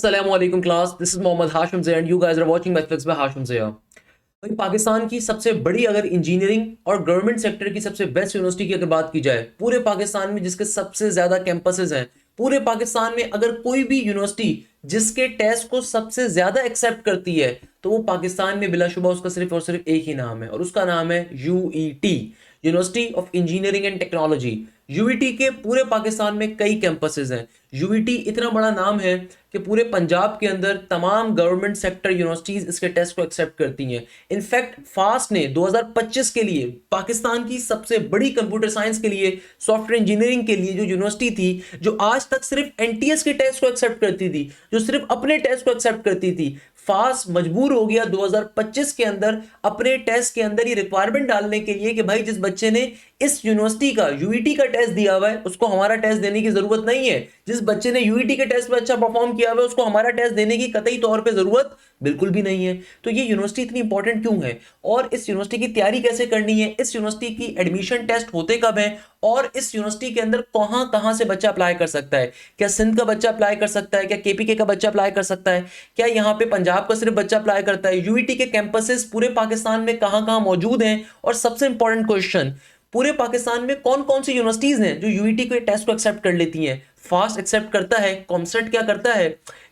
Assalamualaikum class. This is Mohammad Hashim Zia and you guys are watching Mathflix by Hashim Zia. भाई पाकिस्तान की सबसे बड़ी अगर engineering और गवर्नमेंट सेक्टर की सबसे बेस्ट यूनिवर्सिटी की अगर बात की जाए पूरे पाकिस्तान में जिसके सबसे ज्यादा कैंपसेस हैं, पूरे पाकिस्तान में अगर कोई भी यूनिवर्सिटी जिसके टेस्ट को सबसे ज्यादा एक्सेप्ट करती है तो वो पाकिस्तान में बिलाशुबा उसका सिर्फ और सिर्फ एक ही नाम है और उसका नाम है UET, university of engineering and technology. UET के पूरे पाकिस्तान में कई कैंपसेस हैं। यूईटी इतना बड़ा नाम है कि पूरे पंजाब के अंदर तमाम गवर्नमेंट सेक्टर यूनिवर्सिटीज इसके टेस्ट को एक्सेप्ट करती हैं। इनफैक्ट फास्ट ने 2025 के लिए पाकिस्तान की सबसे बड़ी कंप्यूटर साइंस के लिए, सॉफ्टवेयर इंजीनियरिंग के लिए जो यूनिवर्सिटी थी, जो आज तक सिर्फ एनटीएस के टेस्ट को एक्सेप्ट करती थी, जो सिर्फ अपने टेस्ट को एक्सेप्ट करती थी, फास्ट मजबूर हो गया 2025 के अंदर अपने टेस्ट के अंदर ये रिक्वायरमेंट डालने के लिए कि भाई जिस बच्चे ने इस यूनिवर्सिटी का यूईटी का टेस्ट दिया हुआ है उसको हमारा टेस्ट देने की जरूरत नहीं है। जिस बच्चे ने यूईटी के टेस्ट में अच्छा परफॉर्म किया हुआ है उसको हमारा टेस्ट देने की कतई तौर पे जरूरत बिल्कुल भी नहीं है। तो ये यूनिवर्सिटी इतनी इंपॉर्टेंट क्यों है और इस यूनिवर्सिटी की तैयारी कैसे करनी है, इस यूनिवर्सिटी की एडमिशन टेस्ट होते कब है और इस यूनिवर्सिटी के अंदर कहां कहां से बच्चा अप्लाई कर सकता है। क्या सिंध का बच्चा अप्लाई कर सकता है, क्या केपीके का बच्चा अप्लाई कर सकता है, क्या यहाँ पे पंजाब का सिर्फ बच्चा अप्लाई करता है, यूईटी के कैंपसेस पूरे पाकिस्तान में कहां कहां मौजूद हैं और सबसे इंपॉर्टेंट क्वेश्चन, पूरे पाकिस्तान में कौन कौन सी यूनिवर्सिटीज हैं जो यूईटी के टेस्ट को एक्सेप्ट कर लेती हैं। फास्ट एक्सेप्ट करता है, कॉमसेट क्या करता है,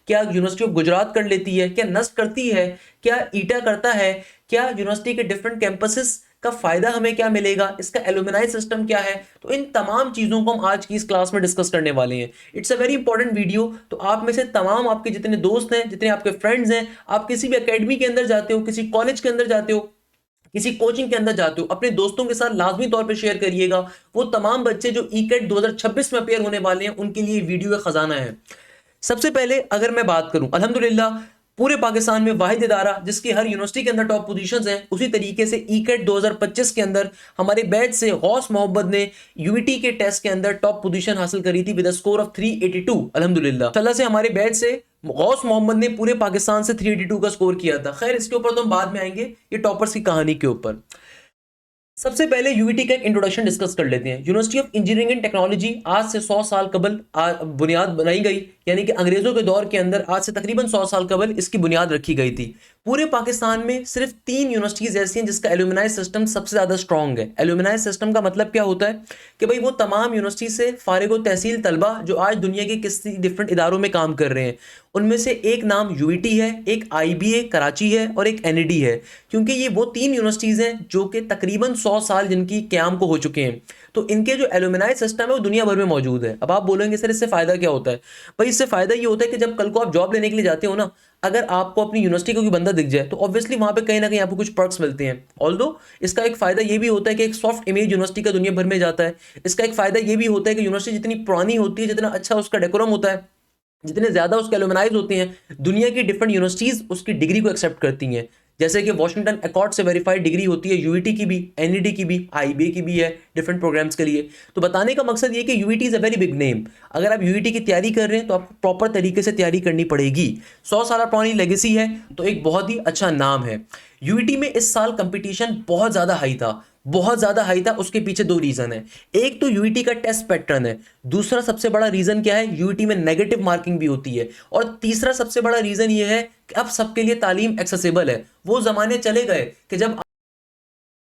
क्या यूनिवर्सिटी ऑफ गुजरात कर लेती है, क्या नस्ट करती है, क्या ईटा करता है, क्या यूनिवर्सिटी के डिफरेंट कैंपसेस का फायदा हमें क्या मिलेगा, इसका एलुमनाई सिस्टम क्या है। तो इन तमाम चीजों को हम आज की इस क्लास में डिस्कस करने वाले हैं। It's a very important video. तो आप में से तमाम आपके जितने दोस्त हैं, जितने आपके फ्रेंड्स हैं, आप किसी भी एकेडमी के अंदर जाते हो, किसी कॉलेज के अंदर जाते हो, किसी कोचिंग के अंदर जाते हो, अपने दोस्तों के साथ लाजमी तौर पे शेयर करिएगा। वो तमाम बच्चे जो ईकेट 2026 में अपेयर होने वाले हैं उनके लिए वीडियो का खजाना है। सबसे पहले अगर मैं बात करूं, अल्हम्दुलिल्लाह पूरे पाकिस्तान में वाहिद इदारा जिसकी हर यूनिवर्सिटी के अंदर टॉप पोजीशंस हैं, उसी तरीके से ईकेट 2025 के अंदर हमारे बैच से गौस मोहम्मद ने यूईटी के टेस्ट के अंदर टॉप पोजीशन हासिल करी थी विद अ स्कोर ऑफ 382। अल्हम्दुलिल्लाह अल्लाह से हमारे बैच से गौस मोहम्मद ने पूरे पाकिस्तान से 382 का स्कोर किया था। खैर इसके ऊपर तो हम बाद में आएंगे, ये टॉपर्स की कहानी के ऊपर। सबसे पहले यूईटी का एक इंट्रोडक्शन डिस्कस कर लेते हैं। University of engineering and technology आज से 100 साल कबल बुनियाद बनाई गई, यानी कि अंग्रेजों के दौर के अंदर आज से तकरीबन 100 साल कबल इसकी बुनियाद रखी गई थी। पूरे पाकिस्तान में सिर्फ 3 यूनिवर्सिटीज ऐसी हैं जिसका एलुमनाई सिस्टम सबसे ज्यादा स्ट्रॉन्ग है। एलुमनाई सिस्टम का मतलब क्या होता है कि भाई वो तमाम यूनिवर्सिटी से फारिग तहसील तलबा जो आज दुनिया के किसी डिफरेंट इदारों में काम कर रहे हैं, उनमें से एक नाम यूईटी है, एक आईबीए कराची है और एक एनईडी है, क्योंकि ये वो 3 यूनिवर्सिटीज हैं जो कि तकरीबन 100 साल जिनकी क्याम को हो चुके हैं। तो इनके जो एलुमनाई सिस्टम है वो दुनिया भर में मौजूद है। अब आप बोलेंगे सर इससे फायदा क्या होता है? भाई इससे फायदा ये होता है कि जब कल को आप जॉब लेने के लिए जाते हो ना, अगर आपको अपनी यूनिवर्सिटी का कोई बंदा दिख जाए तो ऑब्वियसली वहां पे कहीं ना कहीं आपको कुछ पर्क्स मिलते हैं। ऑल्दो इसका एक फायदा ये भी होता है कि एक सॉफ्ट इमेज यूनिवर्सिटी का दुनिया भर में जाता है। इसका एक फायदा ये भी होता है कि यूनिवर्सिटी जितनी पुरानी होती है, जितना अच्छा उसका डेकोरम होता है, जितने ज्यादा उसके एलुमनाइज होते हैं, दुनिया की डिफरेंट यूनिवर्सिटीज उसकी डिग्री को एक्सेप्ट करती हैं। जैसे कि वॉशिंगटन अकॉर्ड से वेरीफाइड डिग्री होती है यूईटी की भी, एनईडी की भी, आईबीए की भी है डिफरेंट प्रोग्राम्स के लिए। तो बताने का मकसद ये कि UET is a very big name. अगर आप यूईटी की तैयारी कर रहे हैं तो आपको प्रॉपर तरीके से तैयारी करनी पड़ेगी। 100 साल पुरानी लेगेसी है तो एक बहुत ही अच्छा नाम है। यूईटी में इस साल कंपटीशन बहुत ज्यादा हाई था, बहुत ज्यादा हाई था। उसके पीछे 2 रीजन है। एक तो यूईटी का टेस्ट पैटर्न है, दूसरा सबसे बड़ा रीजन क्या है, यूईटी में नेगेटिव मार्किंग भी होती है, और तीसरा सबसे बड़ा रीजन ये है कि अब सबके लिए तालीम एक्सेसिबल है। वो जमाने चले गए कि जब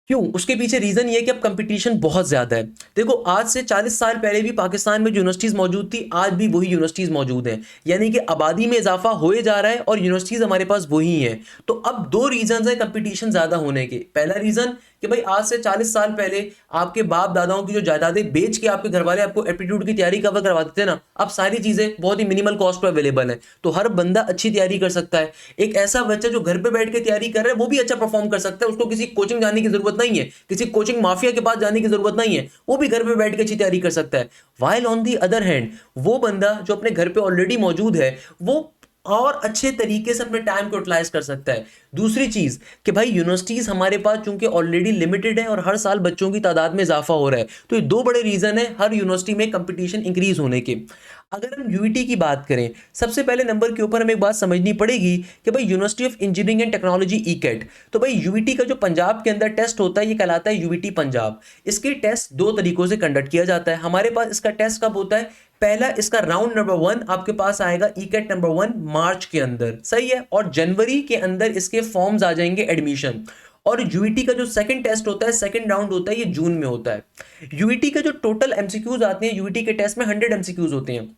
क्यों, उसके पीछे रीजन ये कि अब कंपटीशन बहुत ज्यादा है। देखो आज से 40 साल पहले भी पाकिस्तान में जो यूनिवर्सिटीज मौजूद थी आज भी वही यूनिवर्सिटीज मौजूद हैं, यानी कि आबादी में इजाफा होए जा रहा है और यूनिवर्सिटीज हमारे पास वही हैं। तो अब 2 रीजन है कंपटीशन ज्यादा होने के। पहला रीजन कि भाई आज से 40 साल पहले आपके बाप दादाओं की जो जायदादें बेच के आपके घर वाले आपको एप्टीट्यूड की तैयारी कवर करवाते थे ना, अब सारी चीजें बहुत ही मिनिमल कॉस्ट पर अवेलेबल है। तो हर बंदा अच्छी तैयारी कर सकता है। एक ऐसा बच्चा जो घर पे बैठ के तैयारी कर रहा है वो भी अच्छा परफॉर्म कर सकता है। उसको किसी कोचिंग जाने की जरूरत नहीं है, किसी कोचिंग माफिया के पास जाने की जरूरत नहीं है, वो भी घर पे बैठ के अच्छी तैयारी कर सकता है। While on the other hand वो बंदा जो अपने घर पे ऑलरेडी मौजूद है वो और अच्छे तरीके से अपने टाइम को यूटिलाइज कर सकता है। दूसरी चीज कि भाई यूनिवर्सिटीज हमारे पास चूंकि ऑलरेडी लिमिटेड है और हर साल बच्चों की तादाद में इजाफा हो रहा है, तो ये 2 बड़े रीजन है हर यूनिवर्सिटी में कंपटीशन इंक्रीज होने के। अगर हम यूईटी की बात करें, सबसे पहले नंबर के ऊपर हमें एक बात समझनी पड़ेगी कि भाई university of engineering and technology ईकेट, तो भाई यूईटी का जो पंजाब के अंदर टेस्ट होता है ये कहलाता है यूईटी पंजाब। इसके टेस्ट दो तरीकों से कंडक्ट किया जाता है। हमारे पास इसका टेस्ट कब होता है? पहला इसका राउंड नंबर 1 आपके पास आएगा ईकेट नंबर 1 मार्च के अंदर, सही है, और जनवरी के अंदर इसके फॉर्म्स आ जाएंगे एडमिशन। और यूईटी का जो सेकंड टेस्ट होता है, सेकंड राउंड होता है, ये जून में होता है। यूईटी के जो टोटल एमसीक्यूज आते हैं यूईटी के टेस्ट में 100 एमसीक्यूज होते हैं।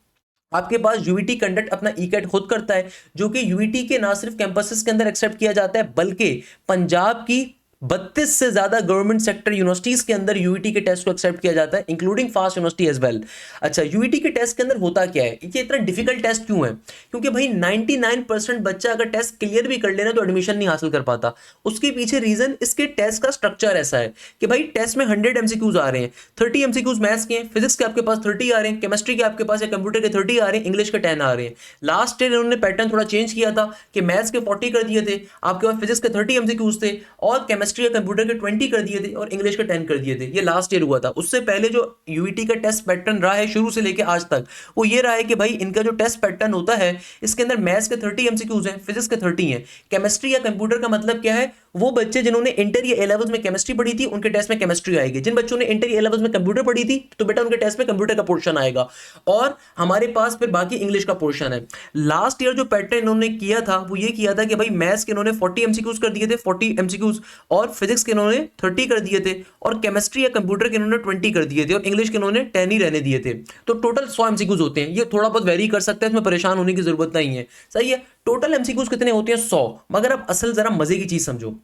आपके पास यूईटी कंडक्ट अपना ईकेट खुद करता है, जो कि यूईटी के ना सिर्फ कैंपसेस के अंदर एक्सेप्ट किया जाता है बल्कि पंजाब की 32 से ज्यादा गवर्नमेंट सेक्टर यूनिवर्सिटीज के अंदर यूईटी के टेस्ट को एक्सेप्ट किया जाता है, including FAST university as well. अच्छा, यूईटी के टेस्ट के अंदर होता क्या है, ये इतना डिफिकल्ट टेस्ट क्यों है? क्योंकि भाई 99% बच्चा अगर टेस्ट क्लियर भी कर लेना तो एडमिशन नहीं हासिल कर पाता। उसके पीछे रीजन इसके टेस्ट का स्ट्रक्चर ऐसा है कि भाई टेस्ट में 100 एमसीक्यूज आ रहे हैं, 30 एमसीक्यूज मैथ्स के, फिजिक्स के आपके पास 30 आ रहे हैं, केमिस्ट्री के आपके पास या कंप्यूटर के 30 आ रहे हैं, इंग्लिश के 10 आ रहे हैं। लास्ट ईयर उन्होंने पैटर्न थोड़ा चेंज किया था कि मैथ्स के 40 कर दिए थे, आपके पास फिजिक्स के 30 एमसीक्यूज थे, और केमिस्ट्री या कंप्यूटर के 20 कर दिए थे, और इंग्लिश का 10 कर दिए थे। ये लास्ट ईयर हुआ था। उससे पहले जो यूईटी का टेस्ट पैटर्न रहा है शुरू से लेकर आज तक, वो ये रहा है कि भाई इनका जो टेस्ट पैटर्न होता है इसके अंदर मैथ्स के 30 एमसीक्यूज हैं, फिजिक्स के 30 हैं। केमिस्ट्री या कंप्यूटर का मतलब क्या है? वो बच्चे जिन्होंने इंटर या ए लेवल्स में केमिस्ट्री पढ़ी थी उनके टेस्ट में केमिस्ट्री आएगी। जिन बच्चों ने इंटर या ए लेवल्स में कंप्यूटर पढ़ी थी तो बेटा उनके टेस्ट में कंप्यूटर का पोर्शन आएगा। और हमारे पास फिर बाकी इंग्लिश का पोर्शन है। लास्ट ईयर जो पैटर्न इन्होंने किया था वो ये किया था कि भाई मैथ्स के इन्होंने 40 एमसीक्यूज कर दिए थे, 40 एमसीक्यूज, और फिजिक्स के इन्होंने 30 कर दिए थे, और केमिस्ट्री या कंप्यूटर के इन्होंने 20 कर दिए थे, और इंग्लिश के इन्होंने 10 ही रहने दिए थे। तो टोटल 100 एमसीक्यूज होते हैं। ये थोड़ा बहुत वेरी कर सकते हैं, इसमें परेशान होने की जरूरत नहीं है, सही है। टोटल एमसीक्यूज कितने होते हैं? 100। मगर अब असल जरा मजे की चीज समझो,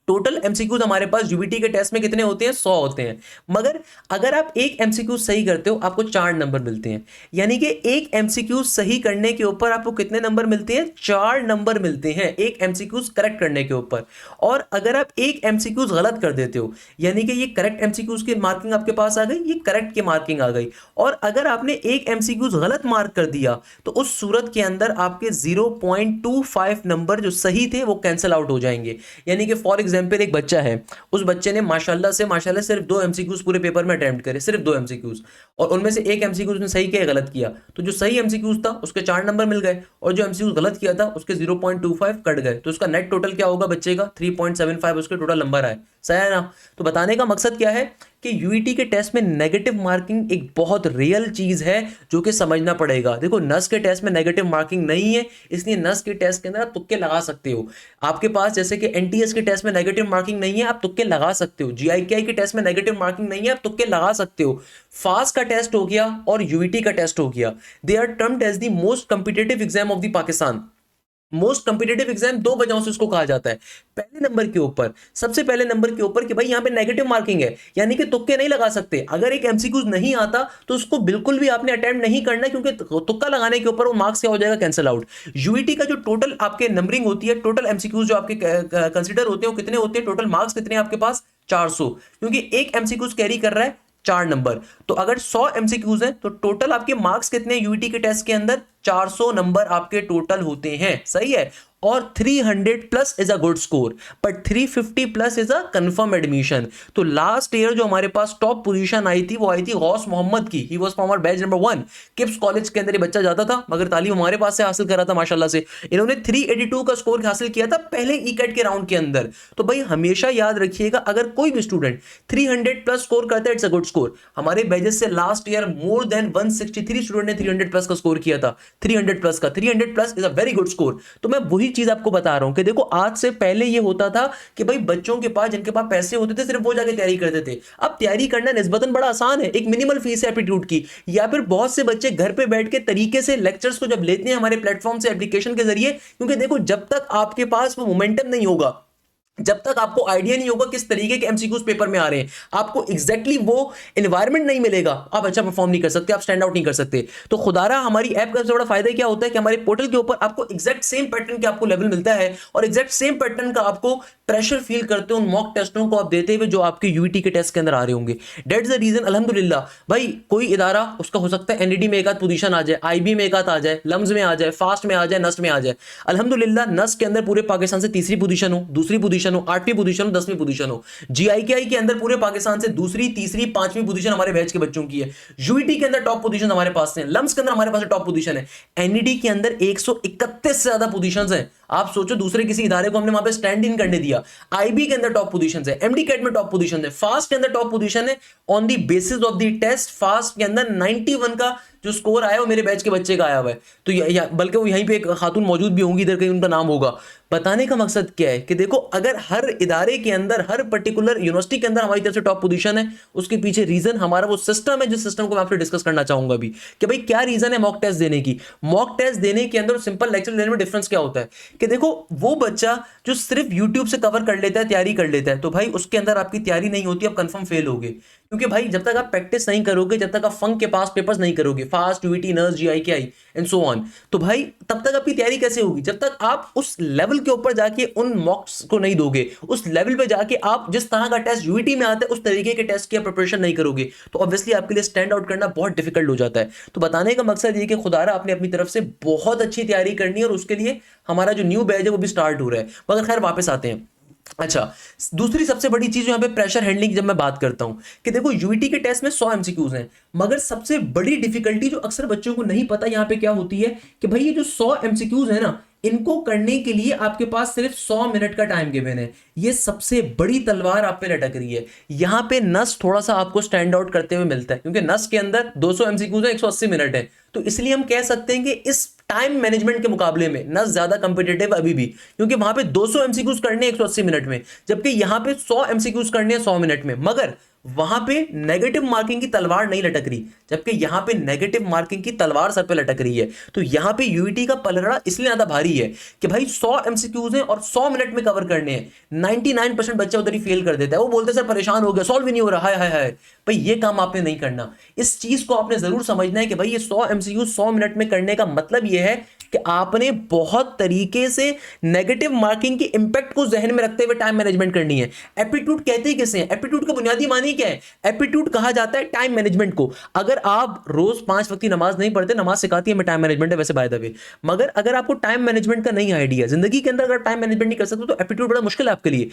टोटल एमसीक्यूज हमारे पास यूबीटी के टेस्ट में कितने होते हैं? 100 होते हैं। मगर अगर आप एक एमसीक्यू सही करते हो आपको 4 नंबर मिलते हैं। यानी कि एक एमसीक्यू सही करने के ऊपर आपको कितने नंबर मिलते हैं? 4 नंबर मिलते हैं एक एमसीक्यू करेक्ट करने के ऊपर। और अगर आप एक एमसीक्यू गलत कर देते हो, यानी कि ये करेक्ट एमसीक्यूज की मार्किंग आपके पास आ गई, ये करेक्ट की मार्किंग आ गई, और अगर आपने एक एमसीक्यूज गलत मार्क कर दिया तो उस सूरत के अंदर आपके 0.25 नंबर जो सही थे वो कैंसिल आउट हो जाएंगे। यानी कि फॉर एग्जाम्पल एक बच्चा है, उस बच्चे ने माशाल्लाह से सिर्फ 2 एमसीक्यूज पूरे पेपर में अटेम्प्ट करे, सिर्फ 2 एमसीक्यूज, और उनमें से एक एमसीक्यूज उसने सही किया, गलत किया, तो जो सही एमसीक्यूज था उसके 4 नंबर मिल गए, और जो एमसीक्यूज गलत किया था उसके 0.25 कट गए। तो उसका नेट टोटल क्या होगा बच्चे का? 3.75 उसके टोटल नंबर आए, सही है ना? तो बताने का मकसद क्या है कि यूईटी के टेस्ट में नेगेटिव मार्किंग एक बहुत रियल चीज है जो कि समझना पड़ेगा। देखो, नस के टेस्ट में नेगेटिव मार्किंग नहीं है, इसलिए नस के टेस्ट के अंदर आप तुक्के लगा सकते हो। आपके पास जैसे कि एनटीएस के टेस्ट में नेगेटिव मार्किंग नहीं है, आप तुक्के लगा सकते हो। जीआईकेआई के टेस्ट में नेगेटिव मार्किंग नहीं है, आप तुक्के लगा सकते हो। फास्ट का टेस्ट हो गया और यूईटी का टेस्ट हो गया, they are termed as the most competitive exam of the Pakistan. Most competitive exam दो वजहों से इसको कहा जाता है। पहले नंबर के ऊपर, सबसे पहले नंबर के ऊपर कि भाई यहां पे नेगेटिव मार्किंग है, यानी कि तुक्के नहीं लगा सकते। अगर एक एमसीक्यूज नहीं आता तो उसको बिल्कुल भी आपने अटेम्प्ट नहीं करना, क्योंकि तुक्का लगाने के ऊपर वो मार्क्स क्या हो जाएगा? Cancel out. यूईटी का जो टोटल आपके नंबरिंग होती है, टोटल एमसीक्यूज जो आपके कंसिडर होते हैं वो कितने होते हैं? टोटल मार्क्स कितने हैं आपके पास? 400, क्योंकि एक एमसीक्यूज कैरी कर रहा है 4 नंबर। तो अगर 100 एमसीक्यूज हैं तो टोटल आपके मार्क्स कितने यूईटी के टेस्ट के अंदर? 400 नंबर आपके टोटल होते हैं, सही है। और 300 plus is a good score, but 350 plus is a confirm admission. तो लास्ट ईयर जो हमारे पास टॉप पोजीशन आई थी वो आई थी गौस मोहम्मद की। He was from our batch number 1। KIPS college के अंदर ये बच्चा जाता था, मगर तालीम हमारे पास से हासिल करा था माशाल्लाह से। इन्होंने 382 का स्कोर हासिल किया था पहले ईकेट के राउंड के अंदर। तो भाई हमेशा याद रखिएगा, अगर कोई भी स्टूडेंट 300 प्लस स्कोर करता है इट्स अ गुड स्कोर। हमारे बैचेस से last year more than 163 student ने 300 प्लस का स्कोर किया था। 300 प्लस का 300 plus is a very good score. तो मैं वही चीज आपको बता रहा हूं कि देखो, आज से पहले ये होता था कि भाई बच्चों के पास, जिनके पास पैसे होते थे, सिर्फ वो जाके तैयारी करते थे। अब तैयारी करना निस्बतन बड़ा आसान है, एक मिनिमल फीस है एप्टीट्यूड की, या फिर बहुत से बच्चे घर पे बैठ के तरीके से लेक्चर्स को जब लेते हैं हमारे प्लेटफॉर्म से, एप्लीकेशन के जरिए, क्योंकि देखो जब तक आपके पास वो मोमेंटम नहीं होगा, जब तक आपको आइडिया नहीं होगा किस तरीके के एमसीक्यूज पेपर में आ रहे हैं, आपको एग्जैक्टली वो एनवायरनमेंट नहीं मिलेगा, आप अच्छा परफॉर्म नहीं कर सकते, आप स्टैंड आउट नहीं कर सकते। तो खुदारा हमारी ऐप का सबसे बड़ा फायदा क्या होता है कि हमारे पोर्टल के ऊपर आपको एग्जैक्ट सेम पैटर्न के आपको लेवल मिलता है, और एग्जैक्ट सेम पैटर्न का आपको प्रेशर फील करते हो उन मॉक टेस्टों को आप देते हुए जो आपके यूईटी के टेस्ट के अंदर आ रहे होंगे। दैट्स द रीजन अल्हम्दुलिल्लाह भाई, कोई इदारा उसका हो सकता है एनडीडी में एक आध पोजीशन आ जाए, आईबी में एक आध आ जाए, लम्स में आ जाए, फास्ट में आ जाए, नस्ट में आ जाए। अल्हम्दुलिल्लाह नस्ट के अंदर पूरे पाकिस्तान से तीसरी पोजीशन हो, दूसरी पोजीशन पोजीशन हो, 8वीं पोजीशन हो, 10वीं पोजीशन हो। जीआईकेआई के अंदर पूरे पाकिस्तान से दूसरी, तीसरी, 5वीं पोजीशन हमारे बैच के बच्चों की है। यूईटी के अंदर टॉप पोजीशन हमारे पास है, लम्स के अंदर हमारे पास टॉप पोजीशन है, एनईडी के अंदर 131 से ज्यादा पोजीशंस हैं। आप सोचो दूसरे किसी इदारे को हमने वहां पे स्टैंड इन करने दिया। आईबी के अंदर टॉप पोजीशन है, एमडी कैट में टॉप पोजीशन है, फास्ट के अंदर टॉप पोजीशन है। On the basis of the test FAST के अंदर 91 का जो स्कोर आया वो मेरे बैच के बच्चे का आया हुआ है। तो बल्कि वो यहीं पे एक खातून मौजूद भी होंगी, इधर कहीं उनका नाम होगा। बताने का मकसद क्या है कि देखो अगर हर इदारे के अंदर, हर पर्टिकुलर यूनिवर्सिटी के अंदर हमारी तरफ से टॉप पोजीशन है, उसके पीछे रीजन हमारा वो सिस्टम है, जिस सिस्टम को मैं आपसे डिस्कस करना चाहूंगा भी कि भाई क्या रीजन है मॉक टेस्ट देने की। मॉक टेस्ट देने के अंदर सिंपल लेक्चर देने में डिफरेंस क्या होता है कि देखो वो बच्चा जो सिर्फ यूट्यूब से कवर कर लेता है, तैयारी कर लेता है, तो भाई उसके अंदर आपकी तैयारी नहीं होती, आप कंफर्म फेल होगे। क्योंकि भाई जब तक आप प्रैक्टिस नहीं करोगे, जब तक आप फंक के पास पेपर्स नहीं करोगे, फास्ट, यूईटी, नर्स, जीआईकेआई एंड सो ऑन, तो भाई तब तक आपकी तैयारी कैसे होगी जब तक आप उस लेवल के ऊपर जाके उन मॉक्स को नहीं दोगे, उस लेवल पे जाके आप जिस तरह का टेस्ट यूईटी में आता है उस तरीके के टेस्ट की प्रिपरेशन नहीं करोगे, तो ऑब्वियसली आपके लिए स्टैंड आउट करना बहुत डिफिकल्ट हो जाता है। तो बताने का मकसद ये कि खुदारा आपने अपनी तरफ से बहुत अच्छी तैयारी करनी है, और उसके लिए हमारा जो न्यू बैच है वो भी स्टार्ट हो रहा है। मगर खैर वापस आते हैं। अच्छा, दूसरी सबसे बड़ी चीज यहाँ पे प्रेशर हैंडलिंग जब मैं बात करता हूं कि देखो यूईटी के टेस्ट में 100 एमसीक्यूज हैं, मगर सबसे बड़ी डिफिकल्टी जो अक्सर बच्चों को नहीं पता यहाँ पे क्या होती है कि भाई ये जो 100 एमसीक्यूज है ना, इनको करने के लिए आपके पास सिर्फ 100 मिनट का टाइम गिवन है। ये सबसे बड़ी तलवार आप पे लटक रही है। यहां पे नस थोड़ा सा आपको स्टैंड आउट करते हुए मिलता है, क्योंकि नस के अंदर 200 एमसीक्यूज है, 180 मिनट है, तो इसलिए हम कह सकते हैं कि इस टाइम मैनेजमेंट के मुकाबले में नस ज्यादा कंपिटेटिव अभी भी, क्योंकि वहां पे 200 एमसीक्यूज करने हैं 180 मिनट में, जबकि यहां पे 100 एमसीक्यूज करने हैं 100 मिनट में। मगर वहां पे नेगेटिव मार्किंग की तलवार नहीं लटक रही, जबकि यहां पे नेगेटिव मार्किंग की तलवार सर पे लटक रही है। तो यहां पे यूईटी का पलड़ा इसलिए ज्यादा भारी है कि भाई 100 एमसीक्यूज हैं और 100 मिनट में कवर करने हैं। 99% बच्चा उधर ही फेल कर देता है, वो बोलते सर परेशान हो गया, सॉल्व भी नहीं हो रहा, हाय हाय हाय। भाई ये काम आपने नहीं करना। इस चीज को आपने जरूर समझना है कि भाई ये 100 एमसीक्यूज 100 मिनट में करने का मतलब ये है कि आपने बहुत तरीके से नेगेटिव मार्किंग की इंपैक्ट को जहन में रखते हुए टाइम मैनेजमेंट करनी है। एप्टीट्यूड कहते ही किसे हैं? एप्टीट्यूड का बुनियादी मानी क्या है? एप्टीट्यूड कहा जाता है टाइम मैनेजमेंट को। अगर आप रोज 5 वक्त की नमाज नहीं पढ़ते, नमाज सिखाती है हमें टाइम मैनेजमेंट है वैसे बाय द वे, मगर अगर आपको टाइम मैनेजमेंट का नहीं आइडिया, जिंदगी के अंदर अगर टाइम मैनेजमेंट नहीं कर सकते तो एप्टीट्यूड बड़ा मुश्किल है आपके लिए।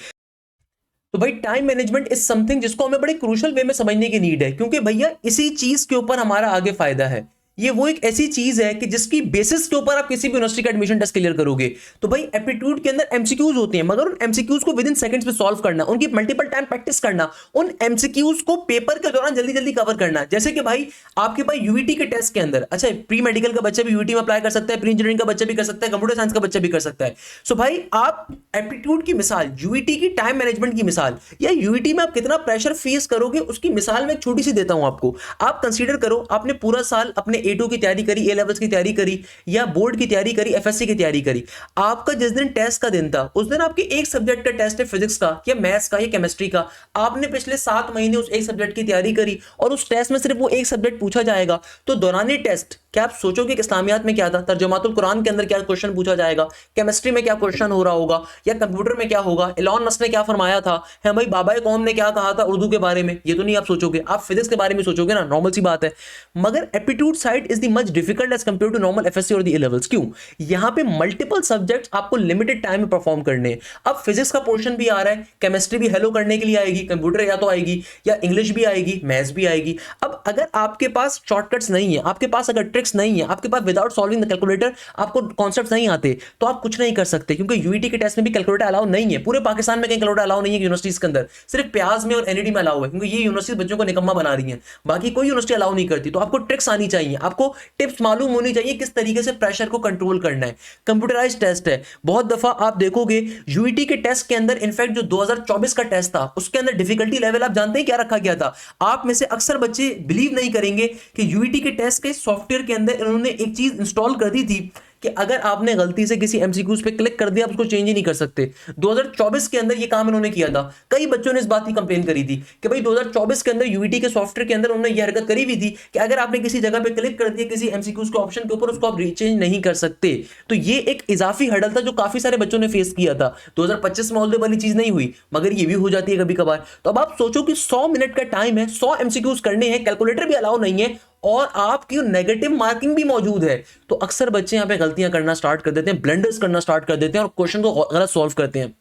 तो भाई टाइम मैनेजमेंट इज समथिंग जिसको हमें बड़े क्रूशियल वे में समझने की नीड है, क्योंकि भैया इसी चीज के ऊपर हमारा आगे फायदा है। ये वो एक ऐसी चीज है कि जिसकी बेसिस के ऊपर आप किसी भी यूनिवर्सिटी का एडमिशन टेस्ट क्लियर करोगे। तो भाई एप्टीट्यूड के अंदर एमसीक्यूज होते हैं, मगर उन एमसीक्यूज को विद इन सेकंड्स में सॉल्व करना, उनकी मल्टीपल टाइम प्रैक्टिस करना, उन एमसीक्यूज को पेपर के दौरान जल्दी जल्दी कवर करना। जैसे कि भाई आपके पास यूईटी के टेस्ट के अंदर, अच्छा प्री मेडिकल का बच्चा भी यूईटी में अप्लाई कर सकता है, प्री इंजीनियरिंग का बच्चा भी कर सकता है, कंप्यूटर साइंस का बच्चा भी कर सकता है। सो भाई आप एप्टीट्यूड की मिसाल, यूईटी की टाइम मैनेजमेंट की मिसाल, या यूईटी में आप कितना प्रेशर फेस करोगे उसकी मिसाल मैं छोटी सी देता हूं आपको। आप कंसीडर करो आपने पूरा साल अपने A2 की तैयारी करी, ए लेवल्स की तैयारी करी, या बोर्ड की तैयारी करी, एफएससी की तैयारी करी। आपका जिस दिन टेस्ट का दिन था उस दिन आपके एक सब्जेक्ट का टेस्ट है, फिजिक्स का या मैथ्स का या केमिस्ट्री का। आपने पिछले 7 महीने उस एक सब्जेक्ट की तैयारी करी और उस टेस्ट में सिर्फ वो एक सब्जेक्ट पूछा जाएगा, तो दौरानी टेस्ट क्या आप सोचोगे कि इस्लामियात में क्या था, तर्जुमातुल कुरान के अंदर क्या क्वेश्चन पूछा जाएगा, केमिस्ट्री में क्या क्वेश्चन हो रहा होगा, या कंप्यूटर में क्या होगा, इलॉन मस्क ने क्या फरमाया था, है भाई बाबा कौम ने क्या कहा था उर्दू के बारे में, ये तो नहीं आप सोचोगे। आप फिजिक्स के बारे में सोचोगे ना, नॉर्मल सी बात है। मगर aptitude side is the much difficult as compare to normal FSC और द ए लेवल्स। क्यों? यहां पे मल्टीपल सब्जेक्ट्स आपको लिमिटेड टाइम में परफॉर्म करने हैं। अब फिजिक्स का पोर्शन भी आ रहा है, केमिस्ट्री भी हेलो करने के लिए आएगी, कंप्यूटर या तो आएगी या इंग्लिश भी आएगी, मैथ्स भी आएगी। अब अगर आपके पास शॉर्टकट्स नहीं है, आपके पास अगर ट्रिक्स नहीं है, आपके पास विदाउट सॉल्विंग द कैलकुलेटर आपको कॉन्सेप्ट्स नहीं आते, तो आप कुछ नहीं कर सकते। क्योंकि यूईटी के टेस्ट में भी कैलकुलेटर अलाउ नहीं है, पूरे पाकिस्तान में कहीं कैलकुलेटर अलाउ नहीं है यूनिवर्सिटीज के अंदर, सिर्फ प्याज में और एनईडी में अलाउ है, क्योंकि ये यूनिवर्सिटी बच्चों को निकम्मा बना रही है, बाकी कोई यूनिवर्सिटी अलाउ नहीं करती। तो आपको ट्रिक्स आनी चाहिए, आपको टिप्स मालूम होनी चाहिए किस तरीके से प्रेशर को कंट्रोल करना है। कंप्यूटराइज्ड टेस्ट है, बहुत दफा आप देखोगे यूईटी के टेस्ट के अंदर, इनफैक्ट जो 2024 का टेस्ट था उसके अंदर डिफिकल्टी लेवल आप जानते हैं क्या रखा गया था? आप में से अक्सर बच्चे बिलीव नहीं करेंगे कि यूईटी के टेस्ट के सॉफ्टवेयर के अंदर इन्होंने एक चीज इंस्टॉल कर दी थी कि अगर आपने गलती से किसी एमसीक्यूज पे क्लिक कर दिया आप उसको चेंज ही नहीं कर सकते। 2024 के अंदर ये काम इन्होंने किया था। कई बच्चों ने इस बात की कंप्लेन करी थी कि भाई 2024 के अंदर यूईटी के सॉफ्टवेयर के अंदर उन्होंने ये हरकत करी हुई थी कि अगर आपने किसी जगह पे क्लिक कर दिया किसी एमसीक्यूज के ऑप्शन के ऊपर, उसको आप रीचेंज नहीं कर सकते। तो ये एक इजाफी हडल था जो काफी सारे बच्चों ने फेस किया था। 2025 में ऑलरेडी वाली चीज नहीं हुई, मगर ये भी हो जाती है कभी कभार। तो अब आप सोचो कि 100 मिनट का टाइम है, 100 एमसीक्यूज करने हैं, कैलकुलेटर भी अलाउ नहीं है और आपकी नेगेटिव मार्किंग भी मौजूद है, तो अक्सर बच्चे यहां पे गलतियां करना स्टार्ट कर देते हैं, ब्लंडर्स करना स्टार्ट कर देते हैं और क्वेश्चन को गलत सॉल्व करते हैं।